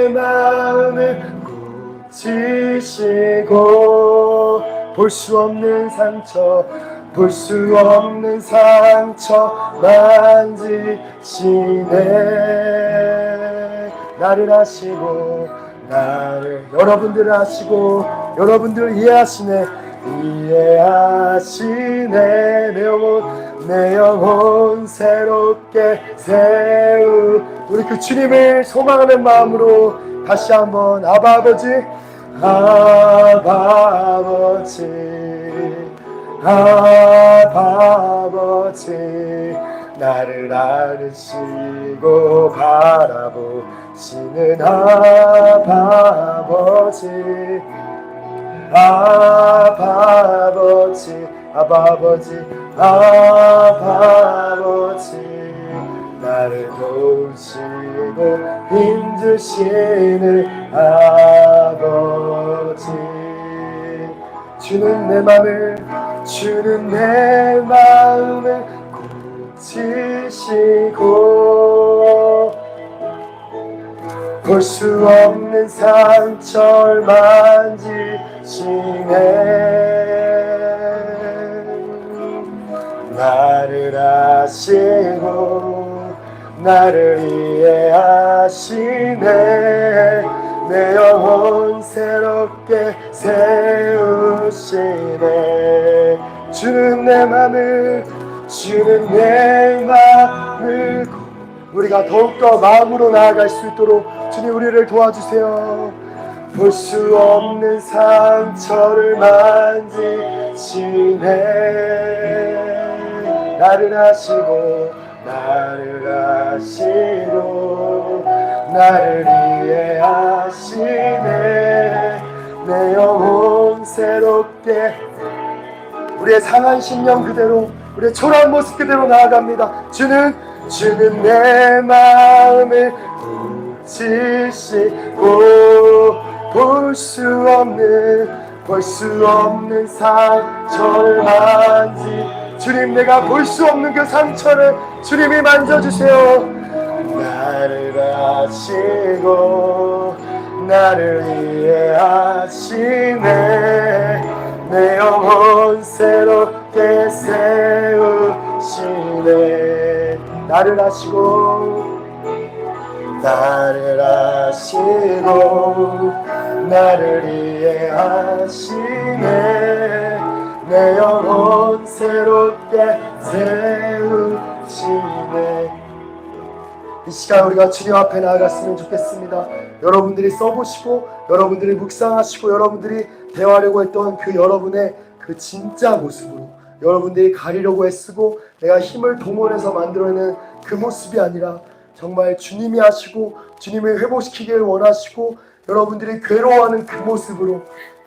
마음을 고치시고 볼 수 없는 상처 만지시네. 나를 아시고 여러분들을 아시고 여러분들을 이해하시네. 내 영혼 새롭게 우리 그 주님을 소망하는 마음으로 다시 한번 아버지, 나를 안으시고 바라보시는 아버지, 나를 도우시고 힘주시는 아버지. 주는 내 마음을 고치시고 볼 수 없는 상처를 만지시네. 나를 아시고 나를 이해하시네. 내 영혼 새롭게 세우시네. 주는 내 마음을 우리가 더욱더 마음으로 나아갈 수 있도록 주님 우리를 도와주세요. 볼 수 없는 상처를 만지시네. 나를 아시고 나를 이해하시네. 내 영혼 새롭게 우리의 상한 심령 그대로, 우리의 초라한 모습 그대로 나아갑니다. 주는 내 마음을 붙이시고 볼 수 없는 상처를 주님, 내가 볼 수 없는 그 상처를 주님이 만져주세요. 나를 아시고 나를 이해하시네. 내 영혼 새롭게 세우시네. 나를 아시고 나를 이해하시네. 내 영혼 새롭게 세우시네. 이 시간 우리가 주님 앞에 나아갔으면 좋겠습니다. 여러분들이 써보시고 여러분들이 묵상하시고 여러분들이 대화하려고 했던 그 여러분의 그 진짜 모습으로, 여러분들이 가리려고 애쓰고 내가 힘을 동원해서 만들어내는 그 모습이 아니라 정말 주님이 하시고 주님이 회복시키기를 원하시고 여러분들이 괴로워하는 그 모습으로,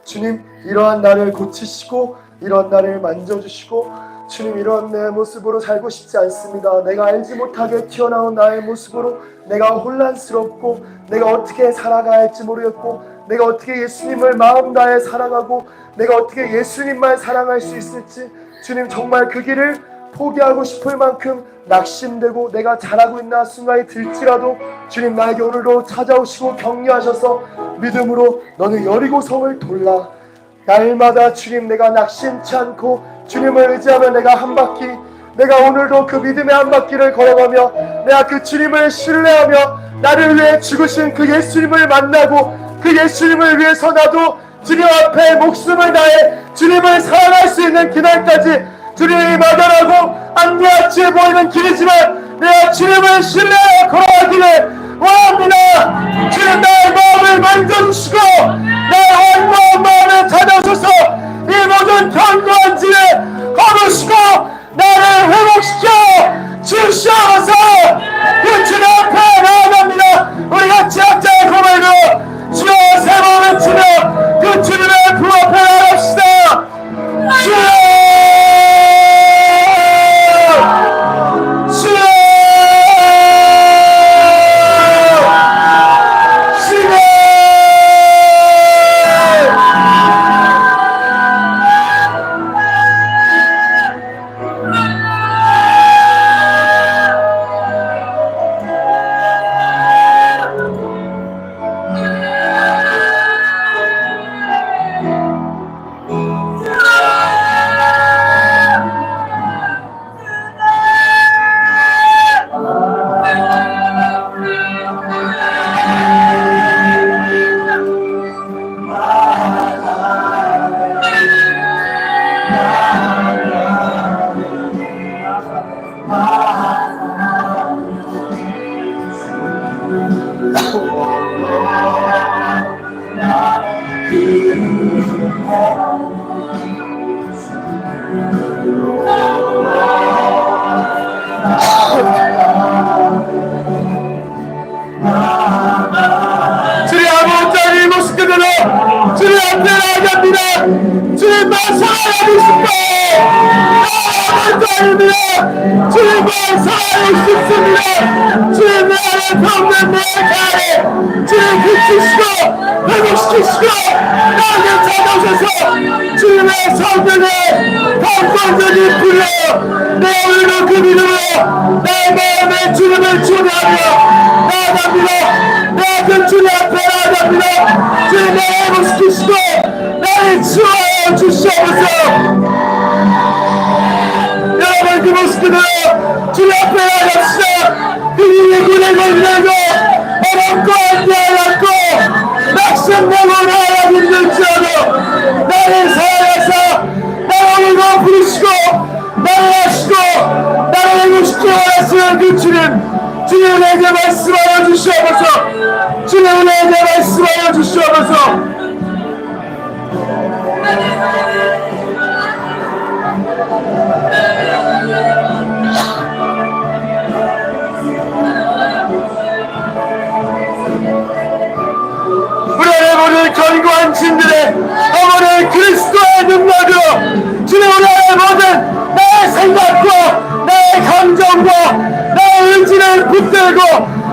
주님 이러한 나를 고치시고 이런 나를 만져주시고, 주님 이런 내 모습으로 살고 싶지 않습니다. 내가 알지 못하게 튀어나온 나의 모습으로 내가 혼란스럽고 내가 어떻게 살아가야 할지 모르겠고 내가 어떻게 예수님을 마음 다해 살아가고 내가 어떻게 예수님만 사랑할 수 있을지, 주님 정말 그 길을 포기하고 싶을 만큼 낙심되고 내가 잘하고 있나 순간이 들지라도 주님 나에게 오늘도 찾아오시고 격려하셔서 믿음으로 너는 여리고성을 돌라. 날마다 주님 내가 낙심치 않고 주님을 의지하며 내가 오늘도 그 믿음의 한 바퀴를 걸어가며 내가 그 주님을 신뢰하며 나를 위해 죽으신 그 예수님을 만나고 그 예수님을 위해서 나도 주님 앞에 목숨을 다해 주님을 사랑할 수 있는 그날까지 주님이 막연하고 안개같이 보이는 길이지만 내가 주님을 신뢰하여 걸어가기를 원합니다. 주님 나의 마음을 만져주시고 나의 원모한 마음을 찾아오셔서 이 모든 견고한 짐을 거두시고 나를 회복시켜 주시옵소서. 그 주님 앞에 나아갑니다. 우리 같이 각자의 고백으로 주여 세 번 외치며 그 주님의 부 앞에 나갑시다. 주여 주님 아버지 이 모습 그대로 주님 앞에 나아갑니다. 주님만 사랑하고 싶어요. 아버지입니다. 주님만 사랑하고 싶습니다. 주님 내 안에 병든 내 가에 주님 고치시고 회복시키시고 나를 찾아오셔서 주님의 성령의 감동적인 불로 내 오늘도 그 믿음으로 내 마음에 주님을 초대하며 나아갑니다. 내가 그 주님 앞에 나아갑니다. 주님 나를 회복시키시고 나를 치유하여 주시옵소서. 여러분 그 모습들을 주님 앞에 나갑시다. 그 일의 군을 건너고 어렵고 안되어졌고 낙심되고 나아가 힘들지어도 나를 사랑하사 나를 오늘도 부르시고 나를 하시고 나를 회복시키고 하시는 그 주님, 주님에게 말씀하여 주시옵소서. 주님 우리에게 말씀하여 주시옵소서. 우리의 모든 견고한 짐들에 어머니 그리스도의 능력으로 주님 우리의 모든 나의 생각과 나의 감정과 나의 의지를 붙들고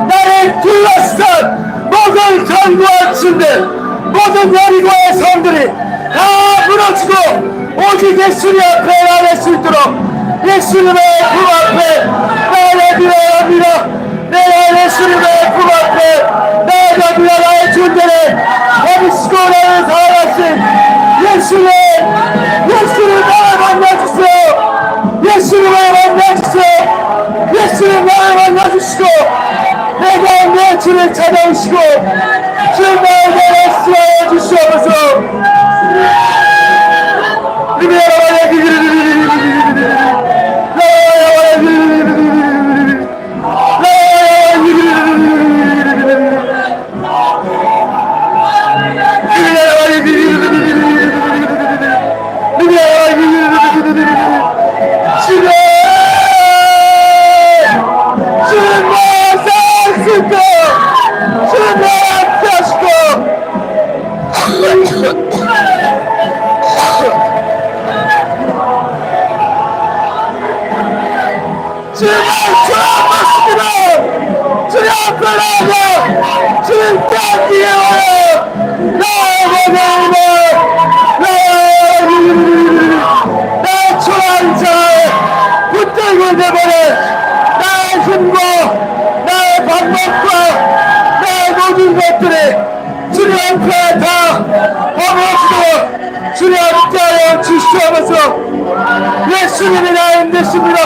나를 둘러싼 모든 견고한 짐들 모든 여리고의 성들이 다 무너지고 오직 예수님 앞에 나갈 수 있도록 예수님의 품 앞에 나아갑니다. 내가 예수님의 품 앞에 나아갑니다. 나의 존재를 버리시고 나를 사랑하신 예수님 나를 만나주세요. 예수님을 만나주세요. 예수님 나를 만나주시고 내가 내 주를 찾아오시고 주님 나에게 말씀하여 주시옵소서. 예수님이 나의 힘되십니다.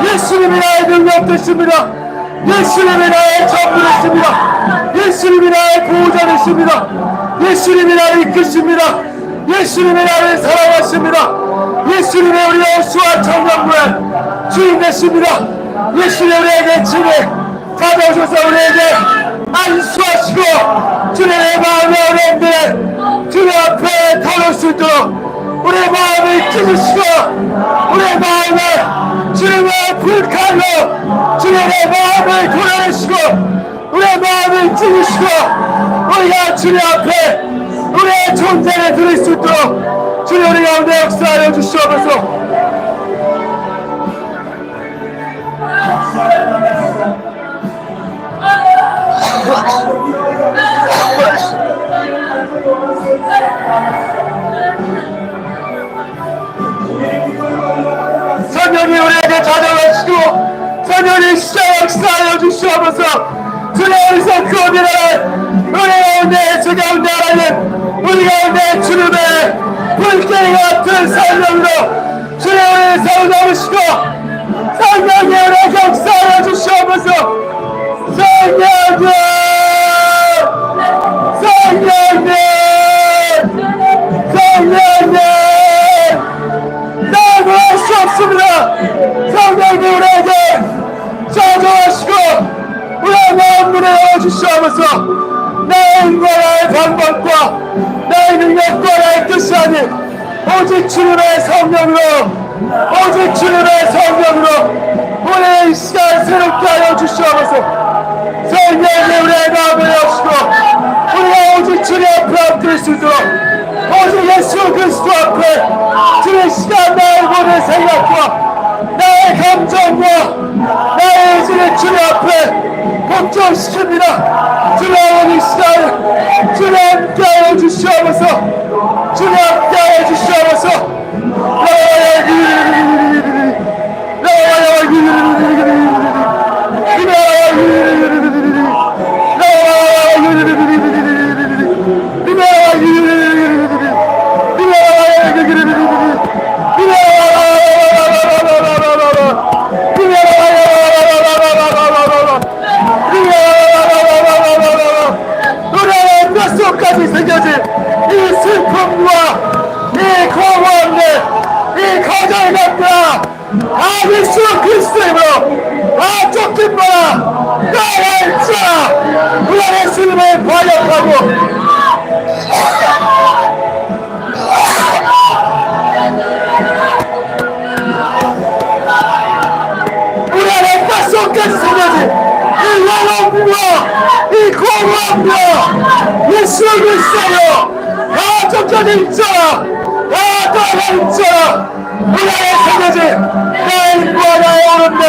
예수님이 나의 능력 되십니다. 예수님이 나의 전부 되십니다. 예수님이 나의 보호자 되십니다. 예수님이 나를 이끄십니다. 예수님이 나를 사랑하십니다. 예수님이 우리의 수와 청년부의 주인 되십니다. 예수님이 우리에게 친히 찾아오셔서 우리에게 안수하시고 주님의 마음의 어려움들을 주님 앞에 털을 수 있도록 우리의 마음을 찢으시고 우리의 마음을 주님의 불칼로 주님의 마음을 도려내시고 우리의 마음을 찢으시고 우리가 주님 앞에 우리의 존재를 드릴 수 있도록 주님 우리 가운데 역사하여 주시옵소서. 선녀이 우리에게 찾아오시고 선녀이 시작 역사하여 주시옵소서. 주의 어리석 그 어디를 우리 가운데 주 가운데 하나님 우리 가운데 주님의 불길 같은 성령으로 주의 우리 세워놓으시고 성령이 우리에게 역사하여 주시옵소서. 성령님 성령님 성령님 나를 할 수 없습니다. 성령님 우리에게 찾아오시고 우리의 마음문에 열어주시옵소서. 나의 힘과 나의 방법과 나의 능력과 나의 뜻이 아닌 오직 주님의 성령으로 오직 주님의 성령으로 우리의 이 시간 새롭게 하여 주시옵소서. 성령님 우리의 마음을 여시고 우리가 오직 주님 앞에 엎드릴 수 있도록 오직 예수 그리스도 앞에 주의 시간 나의 모든 생각과 나의 감정과 나의 의지를 주님 앞에 복종시킵니다. 주님 오늘 시간 주님 함께하여 주시옵소서. 주님 함께하여 주시옵소서. 생겨진 이 슬픔과 이 공허함들 이 거절감과 다 예수 그리스도 이름으로 다 쫓긴 거라 나의 입자 우리 안에 주님을 번역하고 우리 안에 뼛속까지 생겨진 이 영혼과 이 공허함과 예수 그리스도로 가족까지 있잖아. 나의 있잖아. 우리 안에 생겨진 나의 힘과 나의 오른데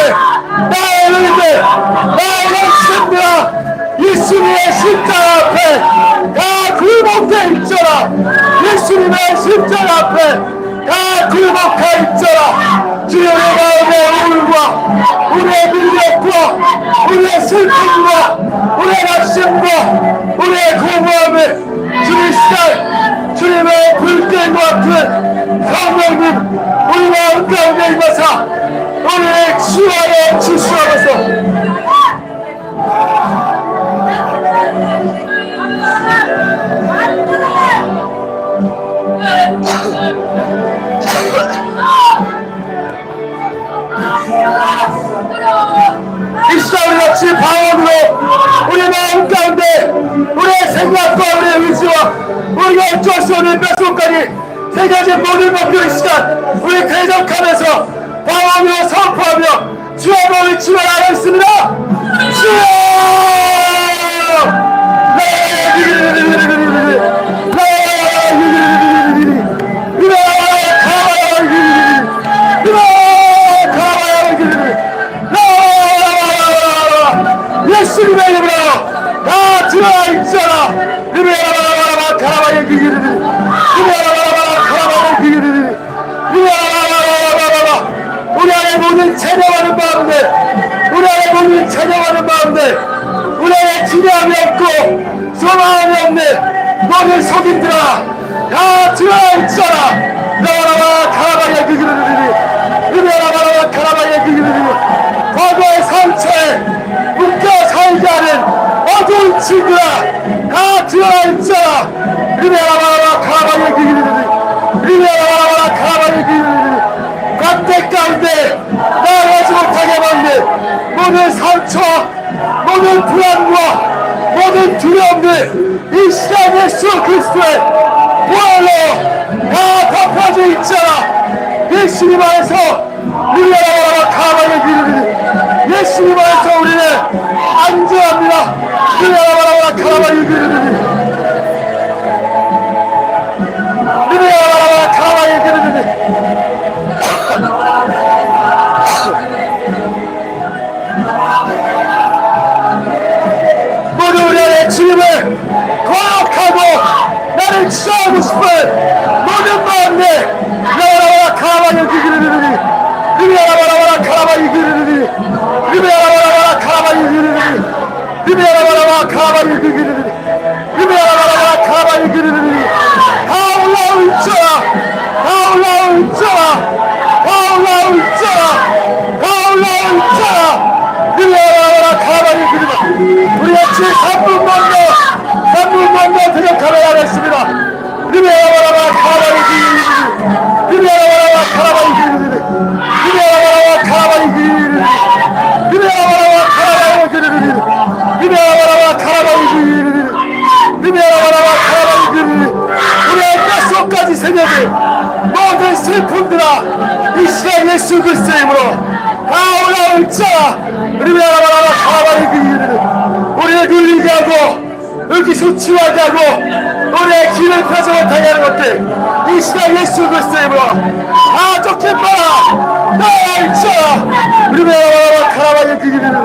나의 의대 나의 욕심과 예수님의 십자가 앞에 다 굴복해 있잖아. 예수님의 십자가 앞에 다 굴복해 있잖아. 주여 내 마음의 우울과 우리의 능력과 우리의 슬픔과 우리의 낙심과 우리의 공허함을 주님 시간 주님의 불길과 같은 성령님 우리 마음 가운데 임하사 우리를 치유하여 주시옵소서. 이 시간 우리 같이 방언으로 우리 마음 가운데 우리의 생각과 우리의 의지와 우리가 어쩔 수 없는 뼛속까지 새겨진 모든 목표 이 시간 우리 대적하면서 방언으로 선포하며 주여 몸을 치료하겠습니다. 주여 예수님의 이름으로 다 들어와 있잖아. 리베라바라바라 카라바의 기기르리 리베라바라바라 카라바의 기기르리 리베라바라바라바라 우리 안에 모든 찬양하는 마음들 우리 안에 모든 찬양하는 마음들 우리 안에 기대함이 없고 소망함이 없는 모든 속임들아 다 들어와 있잖아. 리베라바라 카라바의 기기르리 리베라바라바라 카라바의 기기르리 과거의 상처에 묶여 살지 않은 어두운 친구라 다 들어와 있잖아. 리베라바라바라 카라바의 기기르리 리베라바라바라 카라바의 기기르리 갓대 가운데 나아가지 못하게 만든 모든 상처 모든 불안과 모든 두려움들 이 시간 예수 그리스도의 부활로 다 덮어져 있잖아. 예수님 안에서 리베라바라바라 카라바의 기기르리 예수님 안에서 우리는 안전합니다. 리베라바라바라 카라바의 기기르리 리베라바라바라 카라바의 기기르리 모두 우리 안에 주님을 거역하고 나를 취하고 싶은 모든 마음들 리베라바라바라 카라바의 기기르리 리베라바라바라 카라바의 기기르리 리베라바라바라 카라바의 기기르리 리베라바라바라 카라바의 기기르리 리베라바라바라 카라바의 기기르리 다 올라오고 있잖아. 다 올라오고 있잖아. 다 올라오고 있잖아. 다 올라오고 있잖아. 리베라바라바라 카라바의 기기르리 우리 같이 3분 먼저 대적하며 하겠습니다. 리베라바라바라 카라바의 기기르리 리베라바라바라 카라바의 기기르리 리베라바라바라 카라바의 기기르리 리베라바라바라 카라바의 기기르리 리베라바라바라 카라바의 기기르리 리베라바라바라 카라바의 기기르리 우리의 뼛속까지 새겨진 모든 슬픔들아 이 시간 예수 그리스도의 이름으로 다 올라오고 있잖아. 리베라바라바라 카라바의 기기르리 우리를 눌리게 하고 의기소침하게 하고 우리의 길을 펴지 못하게 하는 것들 이 시간 예수 그리스도의 이름으로 다 쫓겨봐라. 나의 있잖아. 리베라바라바라 카라바의 기기르리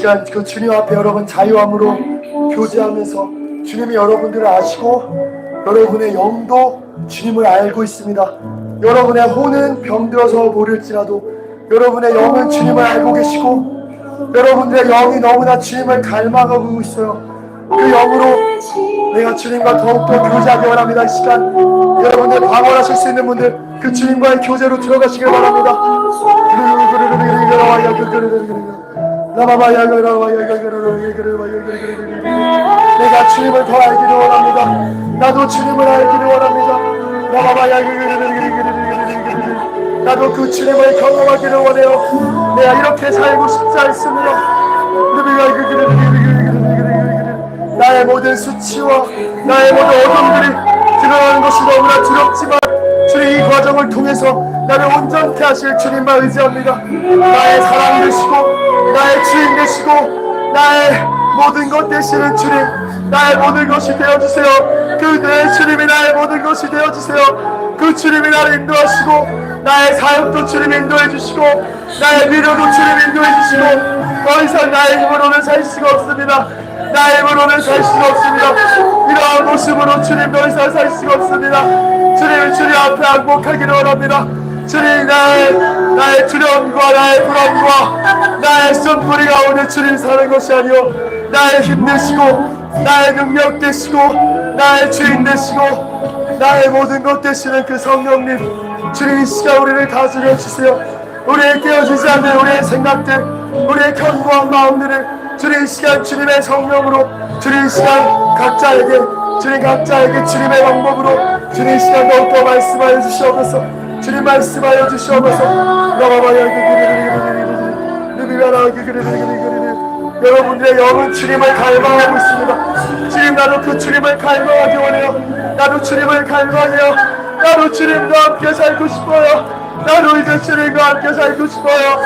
시간 그 주님 앞에 여러분 자유함으로 교제하면서 주님이 여러분들을 아시고 여러분의 영도 주님을 알고 있습니다. 여러분의 혼은 병들어서 모를지라도 여러분의 영은 주님을 알고 계시고 여러분들의 영이 너무나 주님을 닮아가고 있어요. 그 영으로 내가 주님과 더욱더 교제하기 원합니다. 이 시간 여러분들 방언하실 수 있는 분들 그 주님과의 교제로 들어가시길 바랍니다. 내가 주님을 더 알기를 원합니다. 나도 주님을 알기를 원합니다. 나도 그 주님을 경험하기를 원해요. 내가 이렇게 살고 싶지 않습니다. 나의 모든 수치와 나의 모든 어둠들이 드러나는 것이 너무나 두렵지만 주님 이 과정을 통해서 나를 온전케 하실 주님만 의지합니다. 나의 사랑 되시고 나의 주인 되시고 나의 모든 것 되시는 주님, 나의 모든 것이 되어주세요. 그 내 주님이 나의 모든 것이 되어주세요. 그 주님이 나를 인도하시고 나의 사역도 주님 인도해 주시고 나의 미래도 주님 인도해 주시고 더 이상 나의 힘으로는 살 수가 없습니다. 나의 힘으로는 살 수가 없습니다. 이러한 모습으로 주님 더 이상 살 수가 없습니다. 주님 앞에 항복하기를 원합니다. 주님 나의 두려움과 나의 불안과 나의 숨소리 가운데 주님 사는 것이 아니오 나의 힘 되시고 나의 능력 되시고 나의 주인 되시고 나의 모든 것 되시는 그 성령님 주님 이 시간 우리를 다스려 주세요. 우리의 깨어지지 않는 우리의 생각들 우리의 견고한 마음들을 주님 이 시간 주님의 성령으로 주님 이 시간 각자에게 주님의 방법으로 주님 이 시간 더욱더 말씀하여 주시옵소서. 주님 말씀하여 주시옵소서. 여러분들의 영은 주님을 갈망하고 있습니다. 주님 나도 그 주님을 갈망하기 원해요. 나도 주님을 갈망해요. 나도 주님과 함께 살고 싶어요. 나도 이제 주님과 함께 살고 싶어요.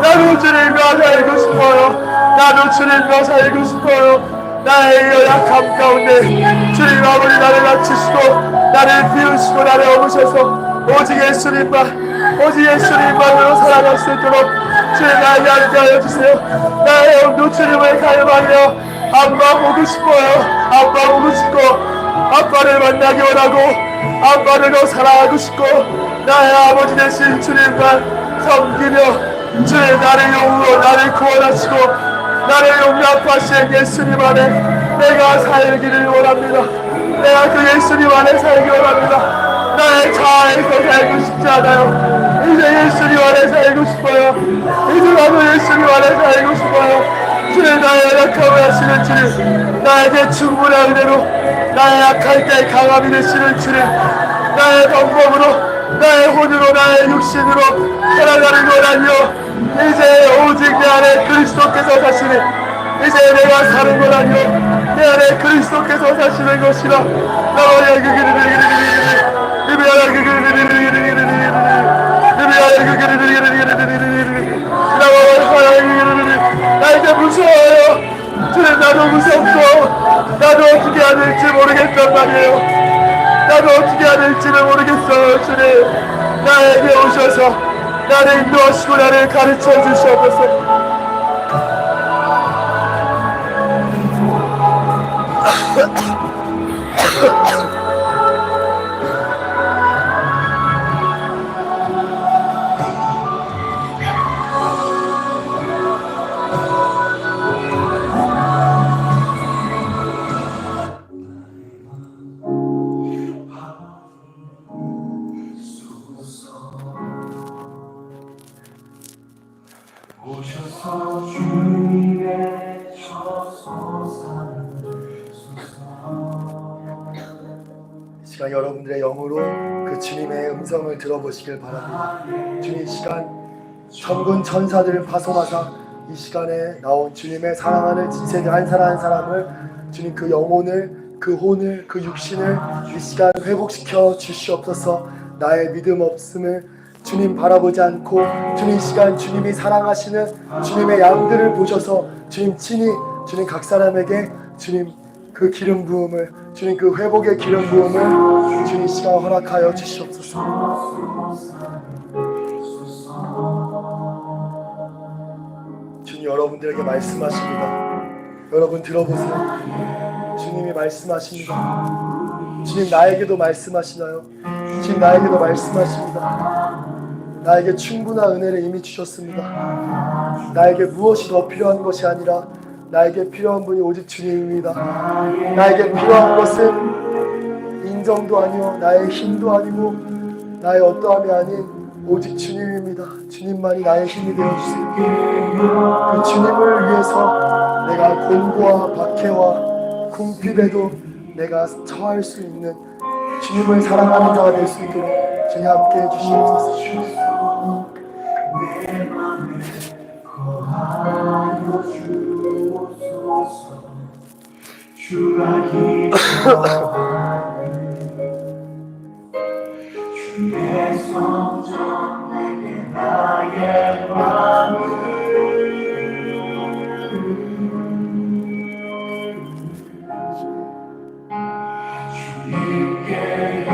나도 주님과 살고 싶어요. 나도 주님과 살고 싶어요. 나의 연약함 가운데 주님 아버지 나를 낮추시고 나를 비우시고 나를 업으셔서 오직 예수님만으로 살아갈 수 있도록 주님 나에게 함께하여 주세요. 나의 영도 주님을 갈망하며 아빠 보고 싶어요. 아빠 보고 싶고 아빠를 만나기 원하고 아빠를 더 사랑하고 싶고 나의 아버지 되신 주님만 섬기며 주님 나를 영으로 나를 구원하시고 나를 용납하신 예수님 안에 내가 살기를 원합니다. 내가 그 예수님 안에 살기 원합니다. 나의 자아에서 살고 싶지 않아요. 이제 예수님 안에 살고 싶어요. 이제 나도 예수님 안에 살고 싶어요. 주님 나의 연약함을 하시는 주님 나에게 충분한 은혜로 나의 약할 때 강함이 되시는 주님 나의 방법으로 나의 혼으로 나의 육신으로 살아가는 것 아니요 이제 오직 내 안에 그리스도께서 사시는 이제 내가 사는 것 아니요 내 안에 그리스도께서 사시는 것이라 나 이제 무서워요. 주님 나도 무섭고 나도 어떻게 해야 될지 모르겠단 말이에요. 나도 어떻게 해야 될지를 모르겠어요. 주님 나에게 오셔서 나를 인도하시고 나를 가르쳐 주시옵소서. 시간 여러분들의 영으로 그 주님의 음성을 들어보시길 바랍니다. 주님 이 시간 천군 천사들을 파송하사 이 시간에 나온 주님의 사랑하는 진세대 한 사람 한 사람을 주님 그 영혼을 그 혼을 그 육신을 이 시간 회복시켜 주시옵소서. 나의 믿음 없음을 주님 바라보지 않고 주님 이 시간 주님이 사랑하시는 주님의 양들을 보셔서 주님 친히 주님 각 사람에게 주님 그 기름 부음을 주님 그 회복의 기름 부음을 주님 이 시간 허락하여 주시옵소서. 주님 여러분들에게 말씀하십니다. 여러분 들어보세요. 주님이 말씀하십니다. 주님 나에게도 말씀하시나요? 주님 나에게도 말씀하십니다. 나에게 충분한 은혜를 이미 주셨습니다. 나에게 무엇이 더 필요한 것이 아니라 나에게 필요한 분이 오직 주님입니다. 나에게 필요한 것은 인정도 아니요 나의 힘도 아니고 나의 어떠함이 아닌 오직 주님입니다. 주님만이 나의 힘이 되어주세요. 그 주님을 위해서 내가 곤고와 박해와 궁핍에도 내가 처할 수 있는 주님을 사랑하는 자가 될 수 있도록 주님 함께 해주시옵소서. 내 맘에 거하여 주옵소서. 주가 기뻐하는 주의 성전 내게 나의 맘을 주님께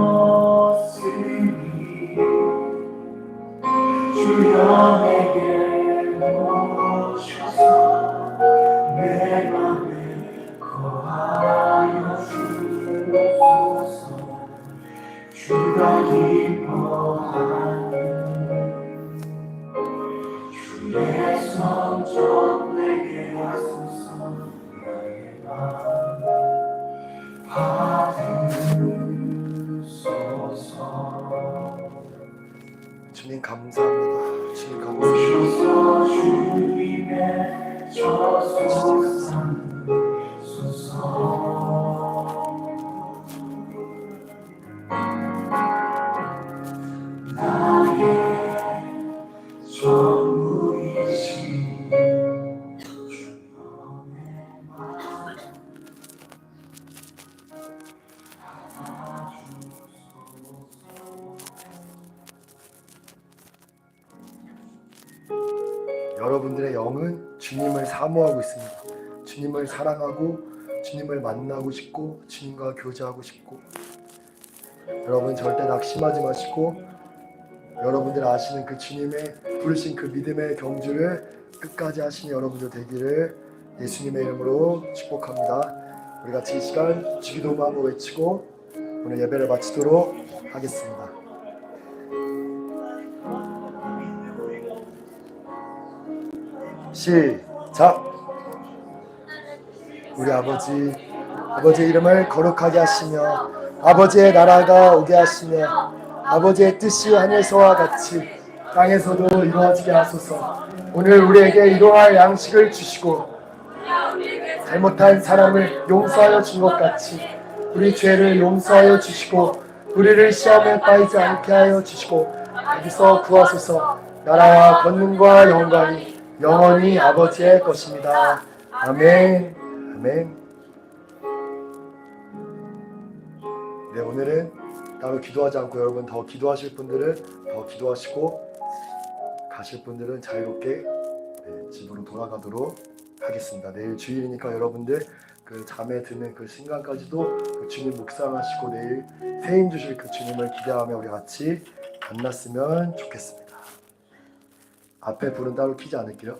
열었으니 주여 내게 오셔서 내 맘에 거하여 주옵소서. 주가 기뻐하는 주의 성전 내게 하소서. 나의 마음 받으소서. 주님 감사합니다. 주님 감사합니다. 주님의 저소 삼소서. 나의 전부이신 주님의 마음 여러분들의 영은 주님을 사모하고 있습니다. 주님을 사랑하고 주님을 만나고 싶고 주님과 교제하고 싶고 여러분 절대 낙심하지 마시고 여러분들 아시는 그 주님의 부르신 그 믿음의 경주를 끝까지 하시는 여러분들 되기를 예수님의 이름으로 축복합니다. 우리 같이 이 시간 주기도문 한번 외치고 오늘 예배를 마치도록 하겠습니다. 시작! 우리 아버지의 이름을 거룩하게 하시며 아버지의 나라가 오게 하시며 아버지의 뜻이 하늘에서와 같이 땅에서도 이루어지게 하소서. 오늘 우리에게 일용할 양식을 주시고 잘못한 사람을 용서하여 준 것 같이 우리 죄를 용서하여 주시고 우리를 시험에 빠지지 않게 하여 주시고 여기서 구하소서. 나라와 권능과 영광이 영원히 아버지의 것입니다. 아멘. 아멘. 네, 오늘은 따로 기도하지 않고 여러분 더 기도하실 분들은 더 기도하시고 가실 분들은 자유롭게 집으로 돌아가도록 하겠습니다. 내일 주일이니까 여러분들 그 잠에 드는 그 순간까지도 그 주님 묵상하시고 내일 세임 주실 그 주님을 기대하며 우리 같이 만났으면 좋겠습니다. 앞에 불은 따로 켜지 않을게요.